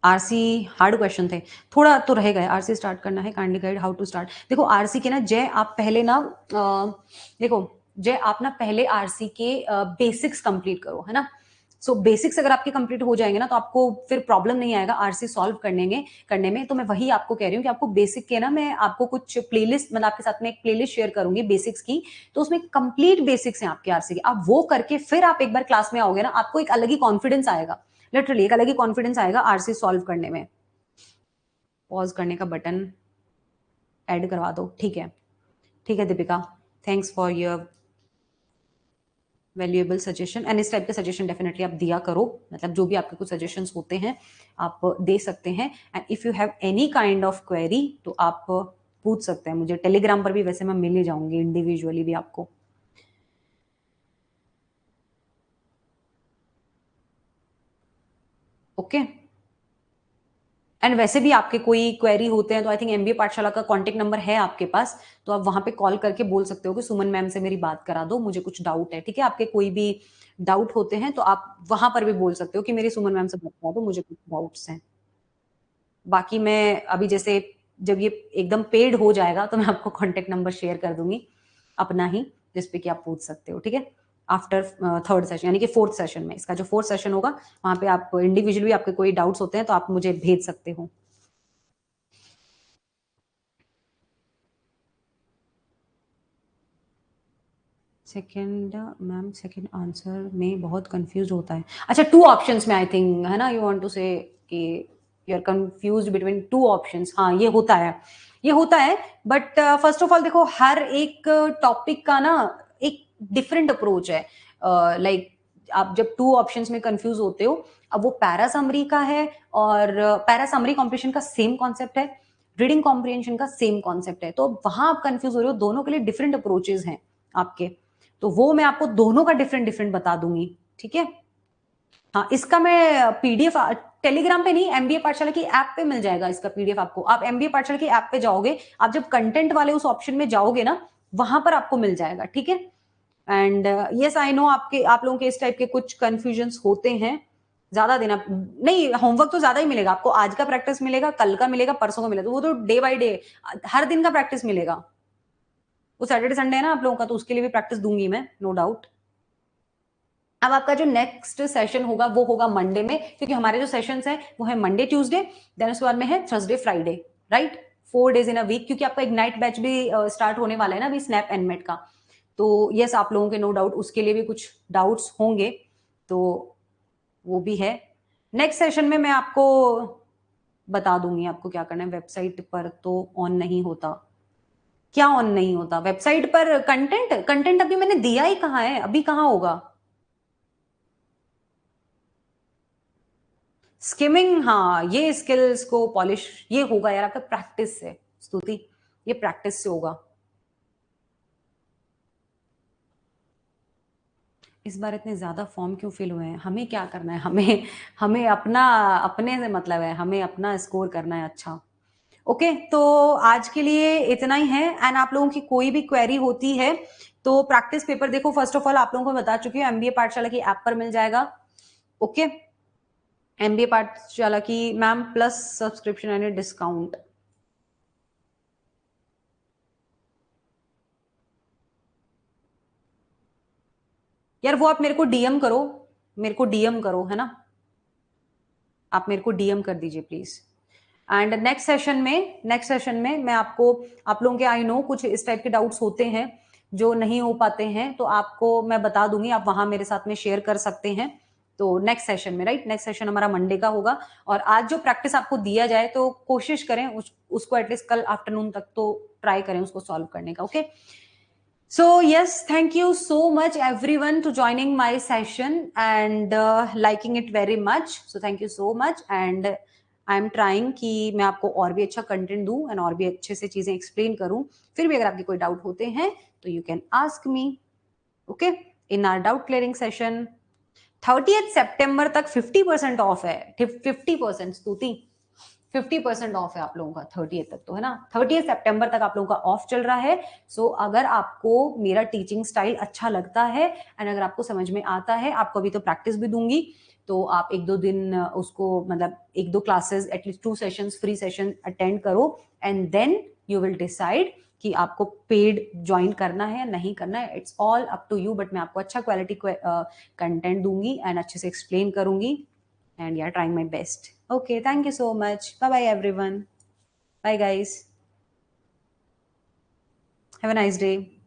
आरसी हार्ड क्वेश्चन थे, थोड़ा तो रहेगा. आरसी स्टार्ट करना है, kindly guide how to start. देखो आरसी के ना जय, आप पहले ना देखो जय, आप ना पहले आरसी के बेसिक्स कंप्लीट करो, है ना. सो बेसिक्स अगर आपके कंप्लीट हो जाएंगे ना तो आपको फिर प्रॉब्लम नहीं आएगा आरसी सॉल्व करने में. तो मैं वही आपको कह रही हूँ कि आपको बेसिक के ना, मैं आपको कुछ प्लेलिस्ट, मतलब आपके साथ में एक प्लेलिस्ट शेयर करूंगी बेसिक्स की, तो उसमें कंप्लीट बेसिक्स हैं आपके आरसी के. आप वो करके फिर आप एक बार क्लास में आओगे ना, आपको एक अलग ही कॉन्फिडेंस आएगा. लिटरली एक अलग ही कॉन्फिडेंस आएगा आरसी सॉल्व करने में. पॉज करने का बटन ऐड करवा दो. ठीक है Deepika, thanks for your valuable suggestion. And इस टाइप के सजेशन डेफिनेटली आप दिया करो, मतलब जो भी आपके कुछ सजेशंस होते हैं आप दे सकते हैं. And if you have any kind of query तो आप पूछ सकते हैं मुझे टेलीग्राम पर भी. वैसे मैं मिल ही जाऊंगी इंडिविजुअली भी आपको. ओके। एंड वैसे भी आपके कोई क्वेरी होते हैं तो आई थिंक एमबीए पाठशाला का कॉन्टेक्ट नंबर है आपके पास, तो आप वहां पे कॉल करके बोल सकते हो कि सुमन मैम से मेरी बात करा दो, मुझे कुछ डाउट है। ठीक है, आपके कोई भी डाउट होते हैं तो आप वहां पर भी बोल सकते हो कि मेरी सुमन मैम से बात करा दो, मुझे कुछ डाउट्स हैं। बाकी मैं अभी जैसे जब ये एकदम पेड हो जाएगा तो मैं आपको कॉन्टेक्ट नंबर शेयर कर दूंगी अपना ही, जिसपे कि आप पूछ सकते हो। ठीक है, आफ्टर थर्ड सेशन यानी कि फोर्थ सेशन में, इसका जो फोर्थ सेशन होगा वहां पे आप इंडिविजुअली आपके कोई डाउट्स होते हैं तो आप मुझे भेज सकते हो। सेकेंड मैम, सेकेंड आंसर में बहुत कंफ्यूज होता है। अच्छा, टू ऑप्शंस में आई थिंक है ना, यू वांट टू से कि you are confuse between two options. हाँ, ये होता है, ये होता है। बट फर्स्ट ऑफ ऑल देखो, हर एक टॉपिक का ना एक डिफरेंट अप्रोच है। लाइक आप जब टू ऑप्शंस में कंफ्यूज होते हो, अब वो पैरा समरी का है और पैरा समरी कॉम्प्रिहेंशन का सेम कॉन्सेप्ट है, रीडिंग कॉम्प्रिहेंशन का सेम कॉन्सेप्ट है, तो वहां आप कंफ्यूज हो रहे हो, दोनों के लिए डिफरेंट अप्रोचेज हैं आपके, तो वो मैं आपको दोनों का डिफरेंट डिफरेंट बता दूंगी। ठीक है, हाँ, इसका मैं पीडीएफ टेलीग्राम पे नहीं, एमबीए पाठशाला की ऐप पे मिल जाएगा इसका पीडीएफ आपको। आप एमबीए पाठशाला की ऐप पे जाओगे, आप जब कंटेंट वाले उस ऑप्शन में जाओगे ना, वहां पर आपको मिल जाएगा। ठीक है, एंड यस आई नो आप लोगों के इस टाइप के कुछ कंफ्यूजन्स होते हैं। ज्यादा देना नहीं, होमवर्क तो ज्यादा ही मिलेगा आपको, आज का प्रैक्टिस मिलेगा, कल का मिलेगा, परसों का मिलेगा, तो वो तो डे बाय डे हर दिन का प्रैक्टिस मिलेगा। वो सैटरडे संडे है ना आप लोगों का, तो उसके लिए भी प्रैक्टिस दूंगी मैं, नो डाउट। अब आपका जो नेक्स्ट सेशन होगा वो होगा मंडे में, क्योंकि हमारे जो सेशंस हैं वो है मंडे ट्यूसडे, देन उसके बाद में है Thursday Friday, right, 4 days in a week, क्योंकि आपका इग्नाइट बैच भी स्टार्ट होने वाला है ना अभी, स्नैप एनमेट का। तो यस, आप लोगों के नो डाउट उसके लिए भी कुछ डाउट्स होंगे, तो वो भी है। नेक्स्ट सेशन में मैं आपको बता दूंगी आपको क्या करना है। वेबसाइट पर तो ऑन नहीं होता, क्या ऑन नहीं होता वेबसाइट पर? कंटेंट कंटेंट अभी मैंने दिया ही कहाँ है, अभी कहाँ होगा स्किमिंग? हाँ, ये स्किल्स को पॉलिश, ये होगा यार आपका प्रैक्टिस से, स्तुति, ये प्रैक्टिस से होगा। इस बार इतने ज्यादा फॉर्म क्यों फिल हुए हैं? हमें क्या करना है, हमें हमें अपना, अपने से मतलब है, हमें अपना स्कोर करना है। अच्छा, ओके, तो आज के लिए इतना ही है। एंड आप लोगों की कोई भी क्वेरी होती है तो प्रैक्टिस पेपर देखो, फर्स्ट ऑफ ऑल आप लोगों को बता चुकी हूँ, एमबीए पाठशाला की ऐप पर मिल जाएगा। ओके, एमबीए पाठशाला की ma'am plus subscription and discount. यार वो आप मेरे को डीएम करो, मेरे को डीएम करो, है ना, आप मेरे को डीएम कर दीजिए प्लीज। एंड नेक्स्ट सेशन में मैं आपको, आप लोगों के आई नो कुछ इस टाइप के डाउट्स होते हैं जो नहीं हो पाते हैं, तो आपको मैं बता दूंगी, आप वहां मेरे साथ में शेयर कर सकते हैं। तो नेक्स्ट सेशन में, राइट, नेक्स्ट सेशन हमारा मंडे का होगा। और आज जो प्रैक्टिस आपको दिया जाए तो कोशिश करें उसको एटलीस्ट कल आफ्टरनून तक तो ट्राई करें उसको सॉल्व करने का। Okay, so yes, thank you so much everyone to joining my session and liking it very much. So thank you so much, and I'm trying कि मैं आपको और भी अच्छा कंटेंट दूं and और भी अच्छे से चीजें एक्सप्लेन करूं। फिर भी अगर आपके कोई डाउट होते हैं तो you can ask me, okay, in our doubt clearing session। 30th सितंबर तक 50% ऑफ है, 50% स्तुति, 50% ऑफ है आप लोगों का 30th तक, तो है ना, 30th सितंबर तक आप लोगों का ऑफ चल रहा है। सो अगर आपको मेरा टीचिंग स्टाइल अच्छा लगता है एंड अगर आपको समझ में आता है, आपको अभी तो प्रैक्टिस भी दूंगी, तो आप एक दो दिन उसको, मतलब एक दो classes, at least 2 sessions free session attend करो and then you will decide कि आपको पेड ज्वाइन करना है या नहीं करना है। It's all up to you, but मैं आपको अच्छा क्वालिटी कंटेंट दूंगी एंड अच्छे से एक्सप्लेन करूंगी and yeah, trying my best. Okay, thank you so much. Bye bye everyone. Bye guys. Have a nice day.